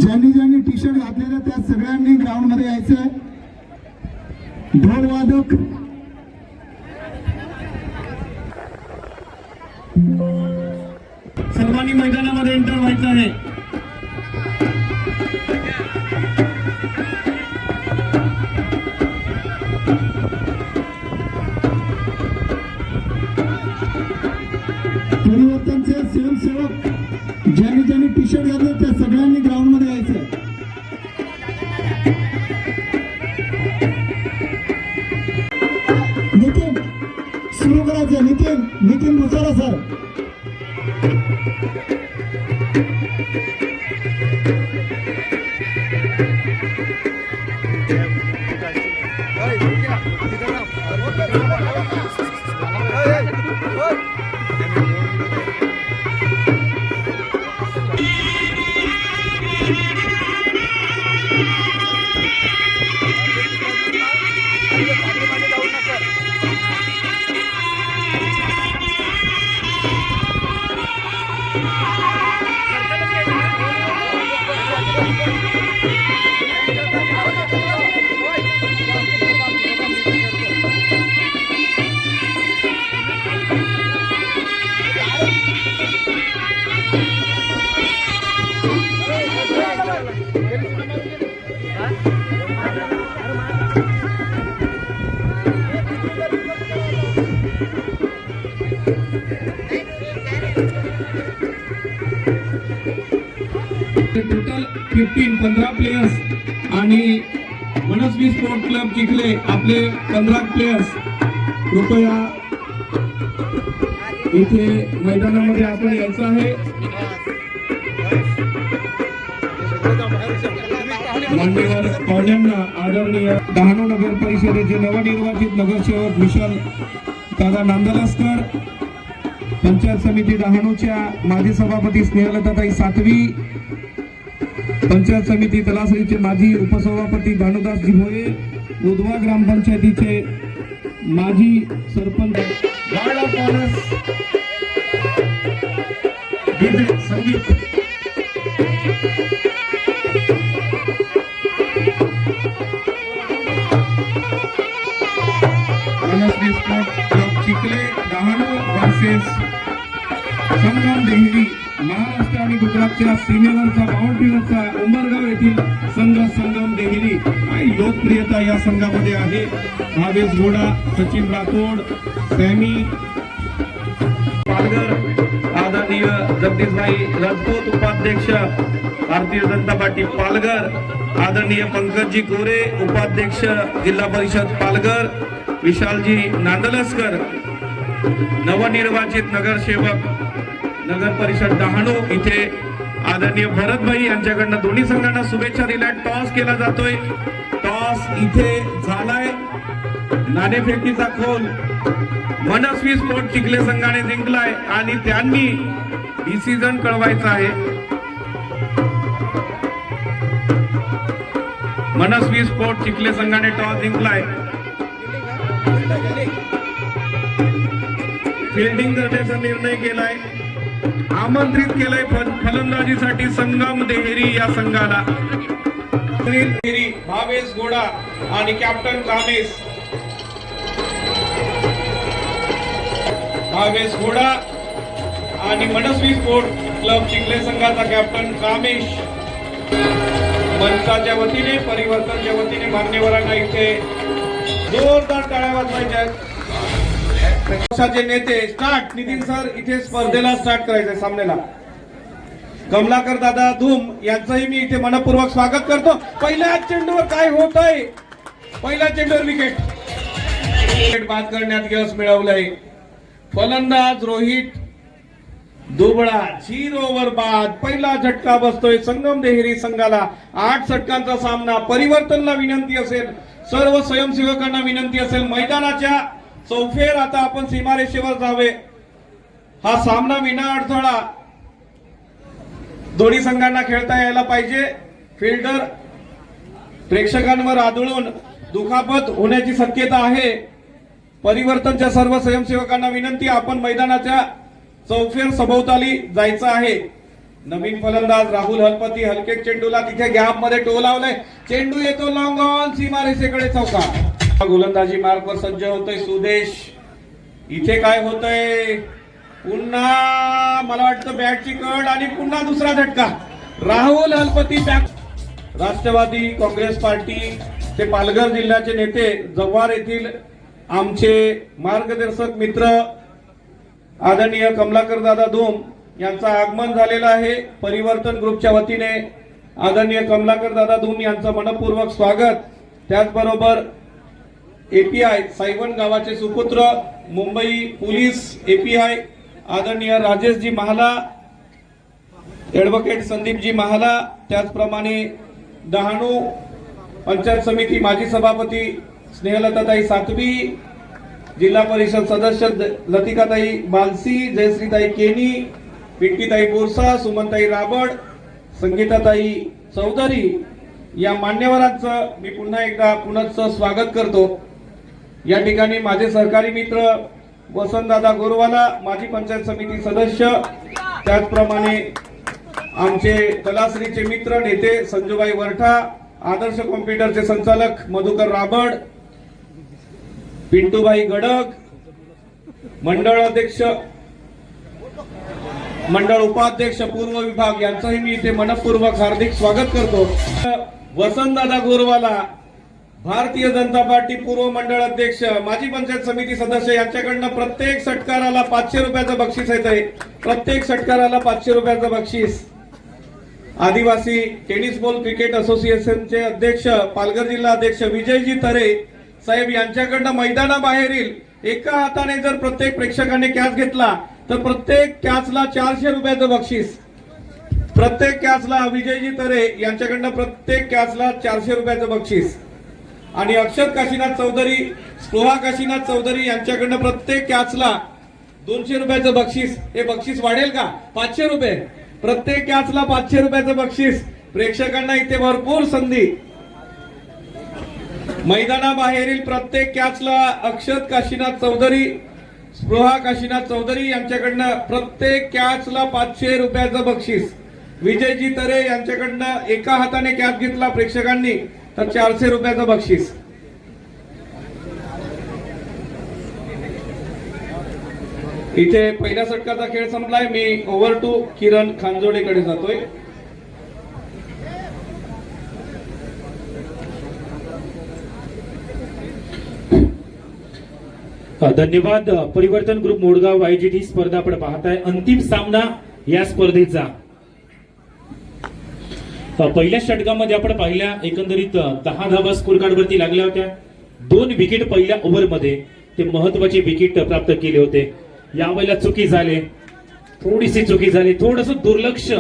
ज्यांनी ज्यांनी T shirt घातलेलं त्या सगळ्यांनी ग्राउंड मध्ये यायचं. ढोल वादक सर्वांनी मैदानामध्ये एंटर व्हायचं आहे. परिवर्तनचे स्वयंसेवक ज्यांनी ज्यांनी टी शर्ट घातले त्या सगळ्यांनी ग्राउंड मध्ये यायचं. नितीन सुरू करायचं. नितीन मुसारा सर. टोटल 15 प्लेयर्स आणि मनस्वी स्पोर्ट क्लब चिखले आपले 15 प्लेयर्स कृपया इथे मैदानामध्ये आपण यायचं आहे. मान्यवर पाहुण्यांना आदरणीय डहाणू नगर परिषदेचे नवनिर्वाचित नगरसेवक विशाल दादा नांदलस्कर, पंचायत समिती डहाणूच्या माजी सभापती स्नेहलताताई सातवी, पंचायत समिती तलासरीचे माजी उपसभापती भानुदासजी भोये, उदवा ग्रामपंचायतीचे माजी सरपंच गार्ड ऑफ ऑनर्स संगीत, Manasvi sport club Chikhale Dahanu versus Sangam Dehari. Maharashtra आणि गुजरातच्या सीमेवरचा बाउंड्रीवरचा उंबरगाव येथील संघ संगम देहरी. काही लोकप्रियता या संघामध्ये आहे. भावेश घोडा, सचिन राठोड, सॅमी पालघर, आदरणीय जगदीशभाई राजपूत उपाध्यक्ष भारतीय जनता पार्टी पालघर, आदरणीय पंकजजी गोरे उपाध्यक्ष जिल्हा परिषद पालघर, विशालजी नांदलस्कर नवनिर्वाचित नगरसेवक नगर परिषद डहाणू. इथे आदरणीय भरतभाई यांच्याकडनं दोन्ही संघांना शुभेच्छा दिल्या. टॉस केला जातोय. टॉस इथे झालाय. नाणेफेकीचा खोल मनस्वी स्पोर्ट चिखले संघाने जिंकलाय आणि त्यांनी डिसिजन कळवायचा आहे. मनस्वी स्पोर्ट चिखले संघाने टॉस जिंकलाय. फिल्डिंग करण्याचा निर्णय केलाय. आमंत्रित केलंय फलंदाजीसाठी संगम देहरी या संघाला. भावेश घोडा आणि कॅप्टन कामेश. भावेश घोडा आणि मनस्वी स्पोर्ट क्लब चिखले संघाचा कॅप्टन कामेश. मंचाच्या वतीने परिवर्तनच्या वतीने मान्यवरांना इथे जोरदार टाळ्या वाजवायच्या आहेत. पक्षाचे नेते स्टार्ट. नितीन सर इथे स्पर्धेला स्टार्ट करायचंय. सामन्याला कमलाकर दादा धूम यांचंही मी इथे मनपूर्वक स्वागत करतो. पहिल्या चेंडूवर काय होत आहे? पहिल्या चेंडूवर विकेट बाद करण्यात यश मिळवलंय. फलंदाज रोहित दुबळा 0 ओव्हर बाद. पहिला झटका बसतोय संगम देहरी संघाला. 8 षटकांचा सामना. परिवर्तनला विनंती असेल, सर्व स्वयंसेवकांना विनंती असेल, मैदानाच्या चौफेर आता आपण सीमारेषेवर जावे. हा सामना विना अडथळा दोन्ही संघांना खेळता यायला पाहिजे. फिल्डर प्रेक्षकांवर आदळून दुखापत होण्याची शक्यता आहे. परिवर्तनच्या सर्व स्वयंसेवकांना विनंती, आपण मैदानाच्या चौफेर सभोवताली जायचं आहे. नवीन फलंदाज राहुल हलपती हलके चेंडूला तिथे गॅप मध्ये टो लावलाय. चेंडू येतो लॉंग ऑन सीमारेषेकडे चौकार. गोलंदाजी मार्कवर सज्ज होतोय सुदेश. इथे काय होतंय पुन्हा मला वाटतं बॅटची कड आणि पुन्हा दुसरा झटका. राहुल हलपती बॅक. राष्ट्रवादी काँग्रेस पार्टी ते पालघर जिल्ह्याचे नेते जव्हार येथील आमचे मार्गदर्शक मित्र आदरणीय कमलाकर दादा धूम यांचं आगमन झालेलं आहे. परिवर्तन ग्रुपच्या वतीने आदरणीय कमलाकर दादा धूम यांचं मनपूर्वक स्वागत. त्याचबरोबर एपीआय सायवन गावाचे सुपुत्र मुंबई पोलीस एपीआय आदरणीय राजेशजी महाला, ऍडव्होकेट संदीपजी महाला, त्याचप्रमाणे डहाणू पंचायत समिती माजी सभापती स्नेहलताताई सातवी, जिल्हा परिषद सदस्य लतिकाताई बालसी, जयश्रीताई केनी, पिंकीताई बोरसा, सुमनताई राबड, संगीताताई चौधरी या मान्यवरांचं मी पुन्हा एकदा पुनश्च स्वागत करतो. या ठिकाणी माझे सहकारी मित्र वसंतदादा गोरवाला, माजी पंचायत समिती सदस्य, त्याचप्रमाणे आमचे कलाश्रीचे मित्र नेते संजूबाई वरठा, आदर्श कॉम्प्युटरचे संचालक मधुकर राबड, पिंटूबाई गडक, मंडळ अध्यक्ष मंडळ उपाध्यक्ष पूर्व विभाग यांचंही मी इथे मनपूर्वक हार्दिक स्वागत करतो. वसंतदादा गोरवाला, भारतीय जनता पार्टी पूर्व मंडळ अध्यक्ष, माजी पंचायत समिती सदस्य यांच्याकडनं प्रत्येक षटकाराला 500 रुपयाचं बक्षीस येतंय. प्रत्येक षटकाराला 500 रुपयाचं बक्षीस. आदिवासी टेनिस बॉल क्रिकेट असोसिएशनचे अध्यक्ष पालघर जिल्हा अध्यक्ष विजयजी तरे साहेब यांच्याकडनं मैदानाबाहेरील एका हाताने जर प्रत्येक प्रेक्षकाने कॅच घेतला तर प्रत्येक कॅचला 400 रुपयाचं बक्षीस. प्रत्येक कॅचला विजयजी तरे यांच्याकडनं प्रत्येक कॅचला 400 रुपयाचं बक्षीस. आणि अक्षत काशीनाथ चौधरी, स्पृहा काशीनाथ चौधरी यांच्याकडनं प्रत्येक कॅचला 200 रुपयाचं बक्षीस. हे बक्षीस वाढेल का? 500 रुपये. प्रत्येक कॅचला 500 रुपयाचं बक्षीस. प्रेक्षकांना इथे भरपूर संधी. मैदानाबाहेरील प्रत्येक कॅचला अक्षत काशीनाथ चौधरी, स्पृहा काशीनाथ चौधरी यांच्याकडनं प्रत्येक कॅचला 500 रुपयाचं बक्षीस. विजयजी तरे यांच्याकडनं एका हाताने कॅच घेतला प्रेक्षकांनी तर 400 रुपयाचं बक्षीस. इथे पहिल्या षटकाचा खेळ संपलाय. मी ओव्हर टू किरण खांजोडेकडे जातोय. धन्यवाद. परिवर्तन ग्रुप मोडगाव आयोजित ही स्पर्धा आपण पाहताय. अंतिम सामना या स्पर्धेचा. पहिल्या षटकामध्ये आपण पाहिल्या एकंदरीत 10 धावा स्कोर कार्ड वरती लागल्या होत्या. 2 विकेट पहिल्या ओव्हरमध्ये ते महत्वाचे विकेट प्राप्त केले होते. यावेळेला चुकी झाले, थोडीशी चुकी झाली, थोडंसं दुर्लक्ष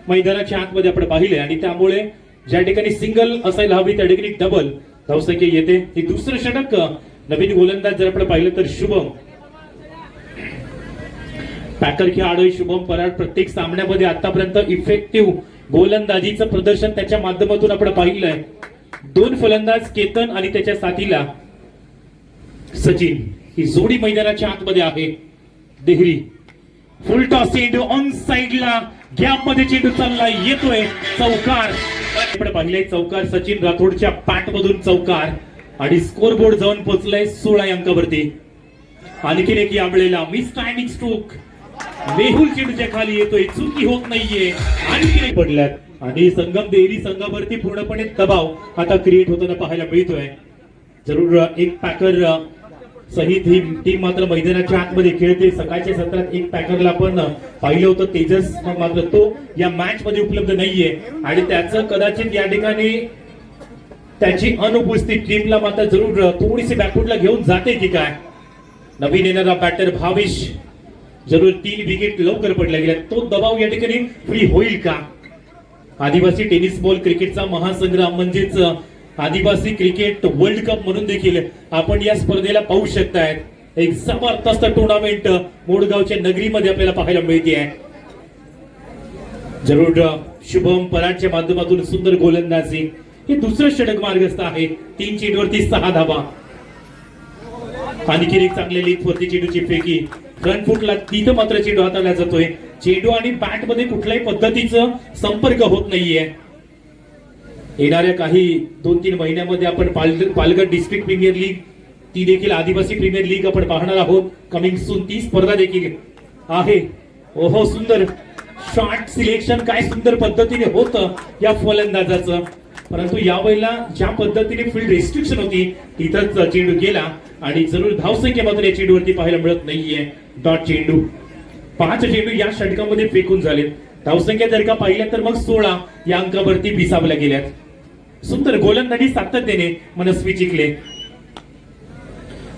मैदानाच्या आतमध्ये आपण पाहिले आणि त्यामुळे ज्या ठिकाणी सिंगल असायला हवी त्या ठिकाणी डबल धावसंख्या येते. हे दुसरं षटक नवीन गोलंदाज जर आपण पाहिलं तर शुभम पॅकर खेळाडू शुभम पराड प्रत्येक सामन्यामध्ये आतापर्यंत इफेक्टिव्ह गोलंदाजीचं प्रदर्शन त्याच्या माध्यमातून आपण पाहिलंय. 2 फलंदाज केतन आणि त्याच्या साथीला सचिन ही जोडी मैदानाच्या आतमध्ये आहे. देहरी फुल टॉस चेंडू ऑन साइडला गॅप मध्ये चेंडू चालला येतोय चौकार. आपण पाहिले चौकार सचिन राठोडच्या पॅट मधून चौकार आणि स्कोर बोर्ड जाऊन पोहोचलाय 16 अंकावरती. आणखीन एक यावेळेला मिस टायमिंग स्ट्रोक मेहुल चेंडूच्या खाली येतोय, चुकी होत नाहीये. आणखीन पडल्यात आणि संगम देहरी संघावरती पूर्णपणे दबाव आता क्रिएट होताना पाहायला मिळतोय. जरूर एक पॅकर सहित ही टीम मात्र मैदानाच्या आतमध्ये खेळते. सकाळच्या सत्रात एक पॅकरला आपण पाहिलं होतं तेजस, मात्र तो या मॅच मध्ये उपलब्ध नाहीये आणि त्याचं कदाचित या ठिकाणी त्याची अनुपस्थित टीमला मात्र जरूर थोडीशी बॅकवर्डला घेऊन जाते की काय. नवीन येणारा बॅटर भावेश, जरूर 3 विकेट लवकर पडल्या गेल्या. तो दबाव या ठिकाणी फ्री होईल का? आदिवासी टेनिस बॉल क्रिकेटचा महासंग्राम म्हणजेच आदिवासी क्रिकेट वर्ल्ड कप म्हणून देखील आपण या स्पर्धेला पाहू शकताय. एक जबरदस्त टुर्नामेंट मोडगावच्या नगरीमध्ये आपल्याला पाहायला मिळते आहे. जरूर शुभम पराडच्या माध्यमातून सुंदर गोलंदाजी. हे दुसरं षटक मार्गस्थ आहे. 3 चेंडूवरती 6 धावा. आणखी एक चांगली लीग वरती चेंडूची फेकी फ्रंट फुटला, तिथं मात्र चेंडू हाताळला जातोय. चेंडू आणि बॅट मध्ये कुठल्याही पद्धतीचं संपर्क होत नाहीये. येणाऱ्या काही 2-3 महिन्यामध्ये आपण पालघर डिस्ट्रिक्ट प्रीमियर लीग, ती देखील आदिवासी प्रीमियर लीग आपण पाहणार आहोत. कमिंग सून ती स्पर्धा देखील आहे. ओहो, सुंदर शॉट सिलेक्शन काय सुंदर पद्धतीने होतं या फलंदाजाचं. परंतु यावेळेला ज्या पद्धतीने फील्ड रेस्ट्रिक्शन होती तिथंच चेंडू गेला आणि जरूर धावसंख्या मात्र या चेंडूवरती पाहायला मिळत नाहीये. डॉट चेंडू. 5 चेंडू या षटकामध्ये फेकून झालेत. धावसंख्या जर का पाहिल्या तर मग 16 या अंकावरती विसावल्या गेल्यात. सुंदर गोलंदाजी सातत्याने मनस्वी जिंकले.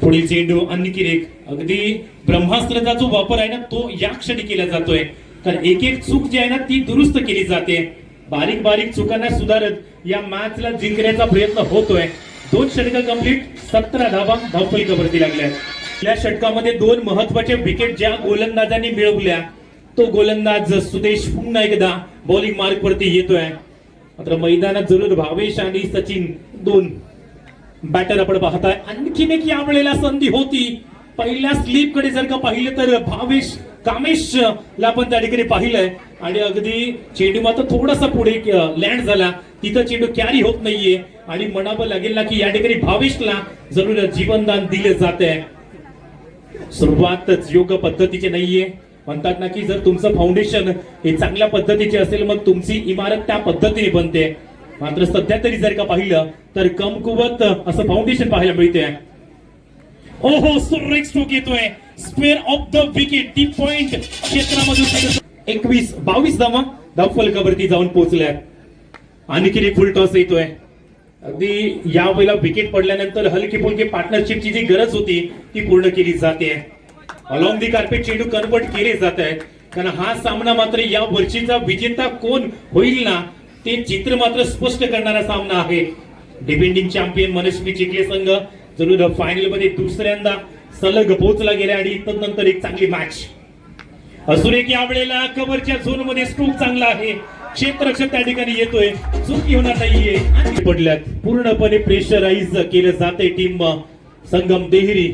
पुढील चेंडू आणखी एक अगदी ब्रह्मास्त्राचा जो वापर आहे ना तो या क्षणी केला जातोय. कारण एक चूक जी आहे ना ती दुरुस्त केली जाते. बारीक बारीक चुकांना सुधारत या मॅचला जिंकण्याचा प्रयत्न होतोय. 2 षटकं कंप्लीट, 17 धावा धावफलकावरती लागल्या. या षटकामध्ये 2 महत्वाचे विकेट ज्या गोलंदाजांनी मिळवल्या तो गोलंदाज सुदेश पुन्हा एकदा बॉलिंग मार्क वरती येतोय. मात्र मैदानात जरूर भावेश आणि सचिन 2 बॅटर आपण पाहताय. आणखीन एक या वेळेला संधी होती. पहिल्या स्लिप कडे जर का पाहिलं तर भावेश कामेश ला पण त्या ठिकाणी पाहिलंय आणि अगदी चेंडू मात्र थोडासा पुढे लँड झाला. तिथं चेंडू कॅरी होत नाहीये आणि म्हणावं लागेल ना की या ठिकाणी भावेशला जरूर जीवनदान दिले जाते. सुरुवातच योग्य पद्धतीची नाहीये. म्हणतात ना की जर तुमचं फाउंडेशन हे चांगल्या पद्धतीचे असेल मग तुमची इमारत त्या पद्धतीने बनते. मात्र सध्या तरी जर का पाहिलं तर कमकुवत असं फाउंडेशन पाहायला मिळते. ओहो, सुरेख स्ट्रोक येतोय. Spare of the wicket. Tip point क्षेत्रामधून 21-22 धावा धावफलकावरती जाऊन पोहोचल्यात. आणखी एक फुल टॉस येतोय. अगदी या वेळेला विकेट पडल्यानंतर हलकी फुलकी पार्टनरशिपची जी गरज होती ती पूर्ण केली जाते. अलॉंग दी कार्पेट चेंडू कन्वर्ट केले जात आहेत. कारण हा सामना मात्र या वर्षीचा विजेता कोण होईल ना ते चित्र मात्र स्पष्ट करणारा सामना आहे. डिफेंडिंग चॅम्पियन मनस्वी चिखले संघ जरूर फायनल मध्ये दुसऱ्यांदा सलग पोहोचला गेला आणि नंतर एक चांगली मॅच. सुरेख या वेळेला कव्हरच्या झोन मध्ये स्ट्रोक चांगला आहे. क्षेत्ररक्षक त्या ठिकाणी येतोय. चुकी होणार नाहीये. आणि पडल्यात पूर्णपणे प्रेशराइज केलं जाते टीम संगम देहरी.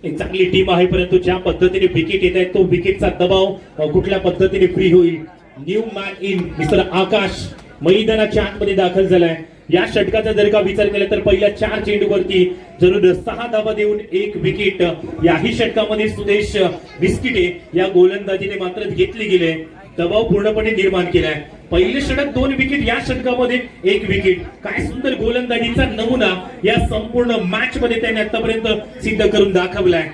एक चांगली टीम आहे परंतु ज्या पद्धतीने विकेट येत आहे तो विकेटचा दबाव कुठल्या पद्धतीने फ्री होईल. न्यू मॅन इन मिस्टर आकाश मैदानाच्या आतमध्ये दाखल झालाय. या षटकाचा जर का विचार केला तर पहिल्या 4 चेंडूवरती जरूर 6 धावा देऊन 1 विकेट याही षटकामध्ये सुदेश बिस्किटे या गोलंदाजीने मात्र घेतले गेले. दबाव पूर्णपणे निर्माण केलाय. पहिले षटक 2 विकेट, या षटकामध्ये 1 विकेट. काय सुंदर गोलंदाजीचा नमुना या संपूर्ण मॅच मध्ये त्याने आतापर्यंत सिद्ध करून दाखवलाय.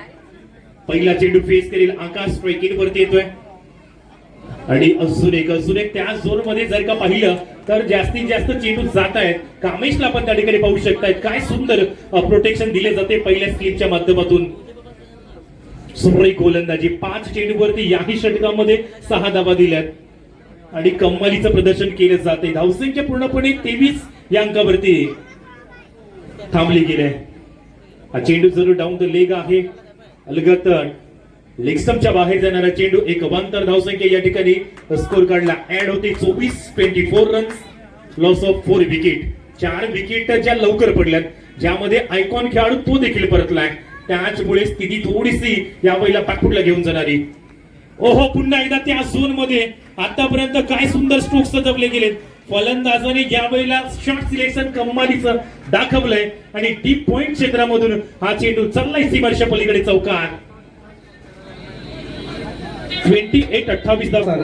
पहिला चेंडू फेस करेल आकाश. स्ट्राईक वरती येतोय आणि अजून एक त्या झोन मध्ये जर का पाहिलं तर जास्तीत जास्त चेंडू जात आहेत. कामेशला पण त्या ठिकाणी पाहू शकतायत. काय सुंदर प्रोटेक्शन दिले जाते पहिल्या स्लिपच्या माध्यमातून. सुरेख गोलंदाजी. 5 चेंडूवरती याही षटकामध्ये 6 धावा दिल्यात आणि कमालीचं प्रदर्शन केलं जाते. धावसंख्या पूर्णपणे 23 या अंकावरती थांबली गेले. हा चेंडू जरूर डाऊन द लेग आहे. अलगत लेग स्टंपच्या बाहेर जाणारा चेंडू. एक अवांतर धावसंख्या या ठिकाणी स्कोर कार्डला ऍड होते. 24 runs. Loss of 4 wicket. 4 wicket ज्या लवकर पडल्यात ज्यामध्ये आयकॉन खेळाडू तो देखील परतलाय. त्याचमुळे स्थिती थोडीशी यावेळेला पाठपुटला घेऊन जाणारी. ओहो, पुन्हा एकदा त्या झोन मध्ये आतापर्यंत काय सुंदर स्ट्रोक सजवले गेलेत. फलंदाजाने यावेळेला शॉट सिलेक्शन कमालीचं दाखवलंय आणि डीप पॉइंट क्षेत्रामधून हा चेंडू चाललाय सीमारेषा पलीकडे चौकार. 28-28 धावा.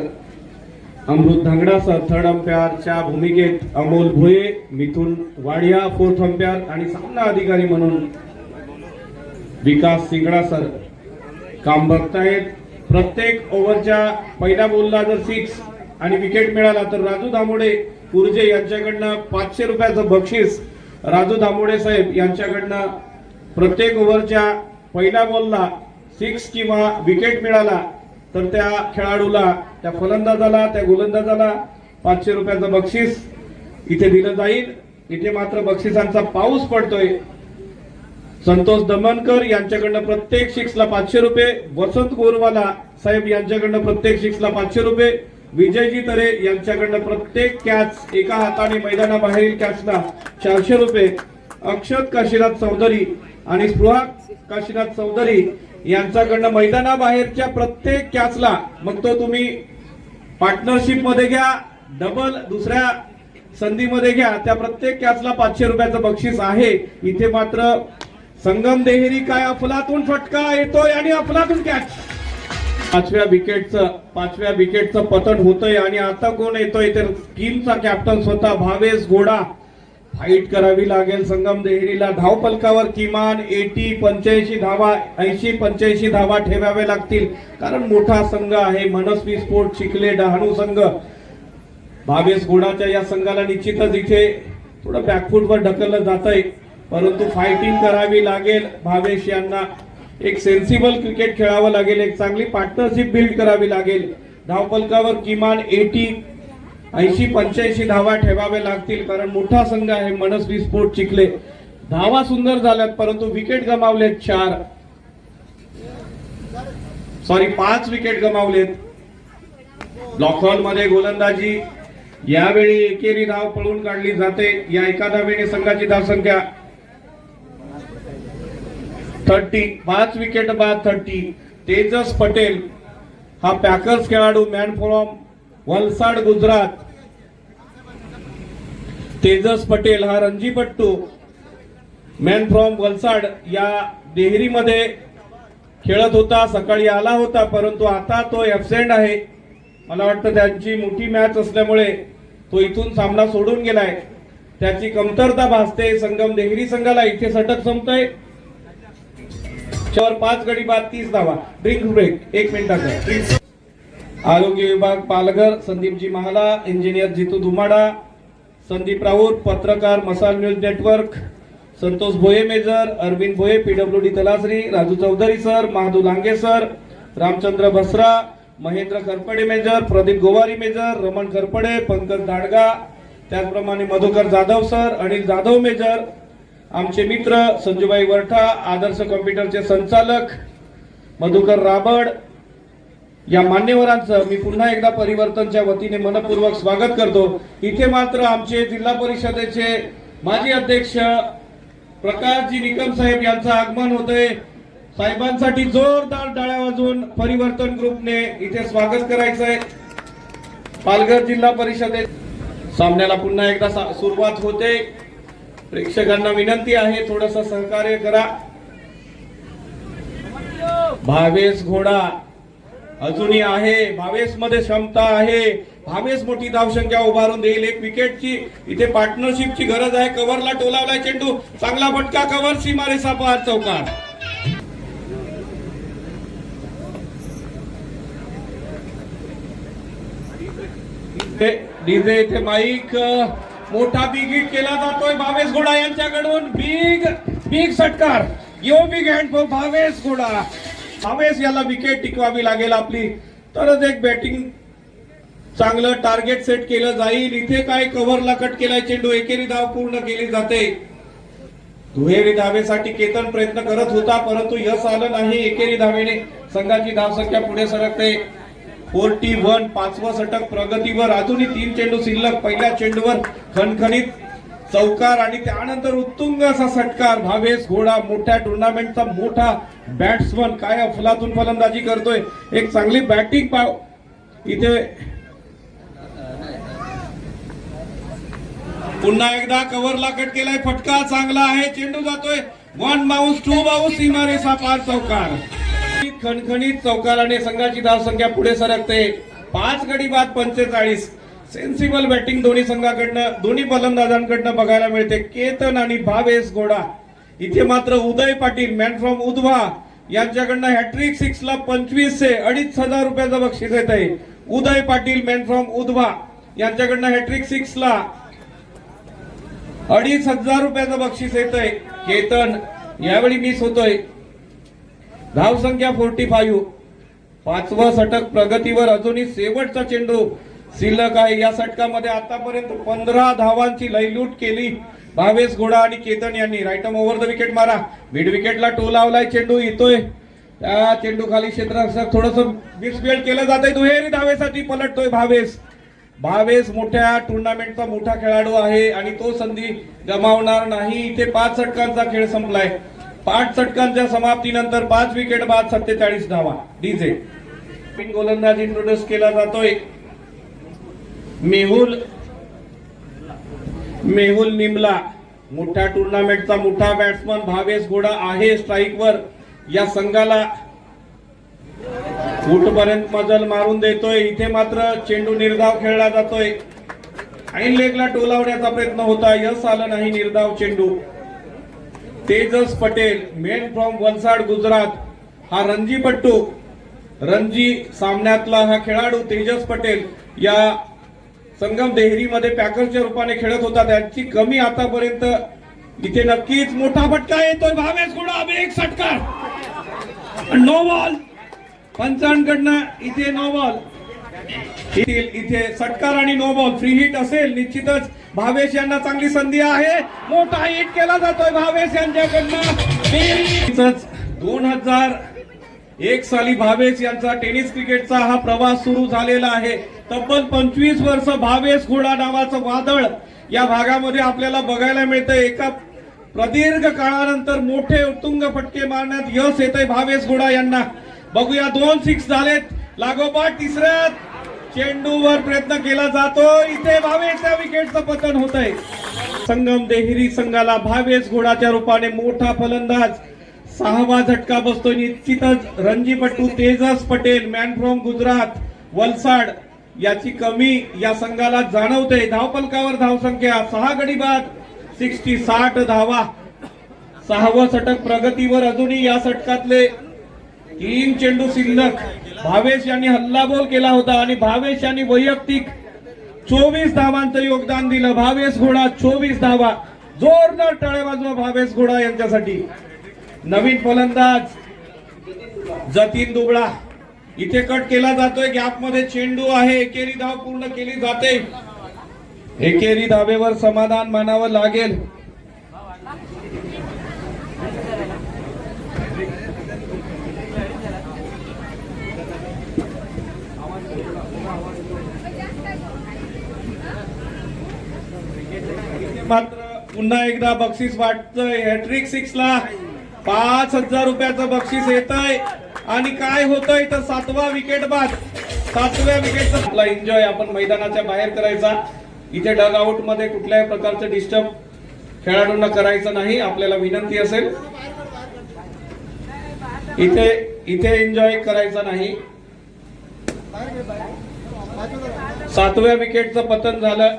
अमृत धांगडा सर थर्ड अंपायरच्या भूमिकेत, अमोल भोये, मिथुन वाडिया फोर्थ अंपायर आणि सामना अधिकारी म्हणून विकास सिंगडा सर काम बघतायत. प्रत्येक ओव्हरच्या पहिल्या बॉलला जर 6 आणि विकेट मिळाला तर राजू दामोडे कुर्जे यांच्याकडनं 500 रुपयाचं बक्षीस. राजू दामोडे साहेब यांच्याकडनं प्रत्येक ओव्हरच्या पहिल्या बॉलला 6 किंवा विकेट मिळाला तर त्या खेळाडूला, त्या फलंदाजाला, त्या गोलंदाजाला 500 रुपयाचं बक्षीस इथे दिलं जाईल. इथे मात्र बक्षिसांचा पाऊस पडतोय. संतोष दमनकर यांच्याकडनं प्रत्येक 6 ला 500 रुपये. वसंत गोरवाला साहेब यांच्याकडनं प्रत्येक 6 ला 500 रुपये. विजयजी तरे यांच्याकडनं प्रत्येक कॅच एका हाताने मैदानाबाहेरील कॅचला 400 रुपये. अक्षत काशीनाथ चौधरी आणि स्पृहा काशीनाथ चौधरी यांच्याकडनं मैदानाबाहेरच्या प्रत्येक कॅचला, मग तो तुम्ही पार्टनरशिप मध्ये घ्या, डबल दुसऱ्या संधीमध्ये घ्या, त्या प्रत्येक कॅचला 500 रुपयाचं बक्षीस आहे. इथे मात्र संगम देहेरी काय अफलातून फटका येतोय आणि अफलातून कॅच. पाचव्या विकेटचं पतन होतंय आणि आता कोण येतोय तर टीमचा कॅप्टन स्वतः भावेश घोडा. फाईट करावी लागेल संगम देहेरीला. धावपलकावर किमान 85 धावा 80-85 धावा ठेवावे लागतील, कारण मोठा संघ आहे मनस्वी स्पोर्ट चिखले डहाणू संघ. भावेश घोडाच्या या संघाला निश्चितच इथे थोडं बॅकफूटवर ढकललं जात आहे, परंतु फायटिंग करावी लागेल. भावेश यांना एक सेन्सिबल क्रिकेट खेळावं लागेल, एक चांगली पार्टनरशिप बिल्ड करावी लागेल. धावपलकावर किमान 80-85 धावा ठेवावे लागतील, कारण मोठा संघ आहे मनस्वी स्पोर्ट चिखले. धावा सुंदर झाल्यात, परंतु विकेट गमावलेत 5 विकेट गमावलेत. ब्लॉकहॉल मध्ये गोलंदाजी, यावेळी एकेरी धाव पळून काढली जाते. या एका धावेने संघाची धावसंख्या 30. 5 विकेट बाद 30. तेजस पटेल हा पॅकर्स खेळाडू, मॅन फ्रॉम वलसाड गुजरात. तेजस पटेल हा रणजीपट्टू, मॅन फ्रॉम वलसाड, या देहरीमध्ये खेळत होता. सकाळी आला होता, परंतु आता तो ऍबसेंट आहे. मला वाटतं त्यांची मोठी मॅच असल्यामुळे तो इथून सामना सोडून गेलाय. त्याची कमतरता भासते संगम देहरी संघाला. इथे षटक संपतंय. 5 गडी बाद 30 धावा. ड्रिंक ब्रेक 1 मिनिटाचा. आरोग्य विभाग पालघर संदीपजी महाला, इंजिनियर जितू धुमाडा, संदीप राऊत, पत्रकार Masal news network, Santosh Bhoye major, Arvind Bhoye PWD Talasari, Raju Chaudhari sir, Mahadu Lange sir, Ramchandra Basra, Mahendra Kharpade major, Pradeep Gowari major, Raman Kharpade, Pankaj Dadga, त्याचप्रमाणे मधुकर जाधव सर, अनिल जाधव मेजर, आमचे मित्र संजूबाई वरठा, आदर्श कॉम्प्युटरचे संचालक मधुकर राबड, या मान्यवरांचं मी पुन्हा एकदा परिवर्तनच्या वतीने मनपूर्वक स्वागत करतो. इथे मात्र आमचे जिल्हा परिषदेचे माजी अध्यक्ष प्रकाशजी निकम साहेब यांचं आगमन होतंय. साहेबांसाठी जोरदार टाळ्या वाजवून परिवर्तन ग्रुपने इथे स्वागत करायचंय. पालघर जिल्हा परिषदेत सामन्याला पुन्हा एकदा सुरुवात होते. प्रेक्षकांना विनंती आहे थोडस सहकार्य करा. भावेश घोडा अजूनही आहे, भावेश मध्ये क्षमता आहे. भावेश मोठी धावसंख्या उभारून देईल. 1 विकेटची इथे पार्टनरशिपची गरज आहे. कव्हरला टोलावलाय चेंडू, चांगला फटका, कव्हर सीमारेषा पार, चौकार. डीजे इथे माईक, मोठा बिग हिट केला जातोय भावेश घोडा यांच्याकडून. बिग षटकार, यो बिग हँड फॉर भावेश घोडा. भावेश याला विकेट टिकवावी लागेल आपली, तरच एक बॅटिंग चांगलं टार्गेट सेट केलं जाईल. इथे काय कव्हरला कट केलाय चेंडू, एकेरी धाव पूर्ण केली जाते. दुहेरी धावेसाठी केतन प्रयत्न करत होता, परंतु यश आलं नाही. एकेरी धावेने संघाची धावसंख्या पुढे सरकते. 41. 5वं षटक प्रगतीवर. अजूनही 3 चेंडू शिल्लक. पहिल्या चेंडूवर खणखणीत चौकार आणि त्यानंतर उत्तुंग असा षटकार. भावेश घोडा मोठ्या टुर्नामेंटचा मोठा बॅट्समन, काय अफलातून फलंदाजी करतोय. एक चांगली बॅटिंग इथे पुन्हा एकदा कव्हरला कट केलाय, फटका चांगला आहे. चेंडू जातोय 1 बाउन्स 2 बाउन्स, सीमारेषा पार, चौकार. खणखणीत चौकाराने संघाची धावसंख्या पुढे सरकते. 5 गडी बाद 45. सेन्सिबल बॅटिंग दोन्ही संघाकडनं, दोन्ही फलंदाजांकडनं बघायला मिळते. केतन आणि भावेश घोडा. इथे मात्र उदय पाटील, मॅन फ्रॉम उधवा, यांच्याकडनं हॅट्रिक 6 ला 2500 2,500 रुपयाचं बक्षीस येत आहे. उदय पाटील, मॅन फ्रॉम उधवा, यांच्याकडनं हॅट्रिक 6 ला 2,500 रुपयाचं बक्षीस येत आहे. केतन यावेळी मिस होतोय. धावसंख्या 45. 5वं षटक प्रगतीवर. अजूनही शेवटचा चेंडू शिल्लक आहे. या षटकामध्ये आतापर्यंत 15 धावांची लयलूट केली भावेश घोडा आणि केतन यांनी. राईटम ओव्हर द विकेट मारा. मिड विकेटला टोलावलाय चेंडू, येतोय त्या चेंडू खाली क्षेत्ररक्षक थोडस मिसफिल्ड केलं जातंय. दुहेरी धावेसाठी पलटतोय भावेश मोठ्या टुर्नामेंटचा मोठा खेळाडू आहे आणि तो संधी गमावणार नाही. इथे 5 षटकांचा खेळ संपलाय. 5 षटकांच्या समाप्तीनंतर 5 विकेट बाद 47 धावा. डीजे गोलंदाज इंट्रोड्यूस केला जातोय. मेहुल निमला मोठ्या टुर्नामेंटचा मोठा बॅट्समन भावेश घोडा आहे स्ट्राईकवर. या संघाला कुठपर्यंत मजल मारून देतोय. इथे मात्र चेंडू निर्धाव खेळला जातोय. ऐन लेगला टोलावण्याचा प्रयत्न होता, यश आलं नाही. निर्धाव चेंडू. तेजस पटेल मेन फ्रॉम वलसाड गुजरात, हा रणजीपट्टू रणजी सामन्यातला हा खेळाडू तेजस पटेल या संगम देहरीमध्ये पॅकरच्या रूपाने खेळत होता. त्यांची कमी आतापर्यंत. इथे नक्कीच मोठा फटका येतोय. भावेश घोडा एक षटकार, नो बॉल पंचांकडनं. इथे नो बॉल, इथे षटकार आणि नो बॉल. फ्री हिट असेल निश्चितच. भावेश यांना चांगली संधी आहे. मोठा हिट केला जातोय भावेश यांच्याकडनं. 2001 साली भावेश यांचा टेनिस क्रिकेटचा हा प्रवास सुरू झालेला आहे. तब्बल 25 वर्ष भावेश घोडा नावाचं वादळ या भागामध्ये आपल्याला बघायला मिळतंय. एका प्रदीर्घ काळानंतर मोठे उत्तुंग फटके मारण्यात यश येतंय भावेश घोडा यांना. बघूया 2 6 झालेत लागोपाठ. तिसऱ्या चेंडूवर प्रयत्न केला जातो. इथे भावेशच्या विकेटचं पतन होतंय. संगम देहरी संघाला भावेश घोडाच्या रूपाने मोठा फलंदाज 6वा झटका बसतोय. निश्चितच रणजीपट्टू तेजस पटेल मॅन फ्रॉम गुजरात वलसाड याची कमी या संघाला जाणवते. धावफलकावर धावसंख्या 6 गडी बाद 60 धावा. 6वं षटक प्रगतीवर. अजूनही या षटकातले 3 चेंडू शिल्लक. भावेश यांनी हल्लाबोल केला होता आणि भावेश यांनी वैयक्तिक 24 धावांचं योगदान दिलं. भावेश घोडा 24 धावा. जोरदार टाळ्या वाजवा भावेश घोडा यांच्यासाठी. नवीन फलंदाज जतीन दुबळा. इथे कट केला जातोय. गॅप मध्ये चेंडू आहे. एकेरी धाव पूर्ण केली जाते. एकेरी धावेवर समाधान मानावं लागेल. मात्र पुन्हा एकदा बक्षीस वाटतंय. हॅट्रिक 6 ला 5,000 रुपयाचं बक्षीस येत आहे. आणि काय होतंय तर 7वा विकेट बाद. 7व्या विकेटचा एन्जॉय आपण मैदानाच्या बाहेर करायचा. इथे डग आउट मध्ये कुठल्याही प्रकारचं डिस्टर्ब खेळाडूंना करायचं नाही. आपल्याला विनंती असेल इथे एन्जॉय करायचा नाही. 7व्या विकेटचं पतन झालं.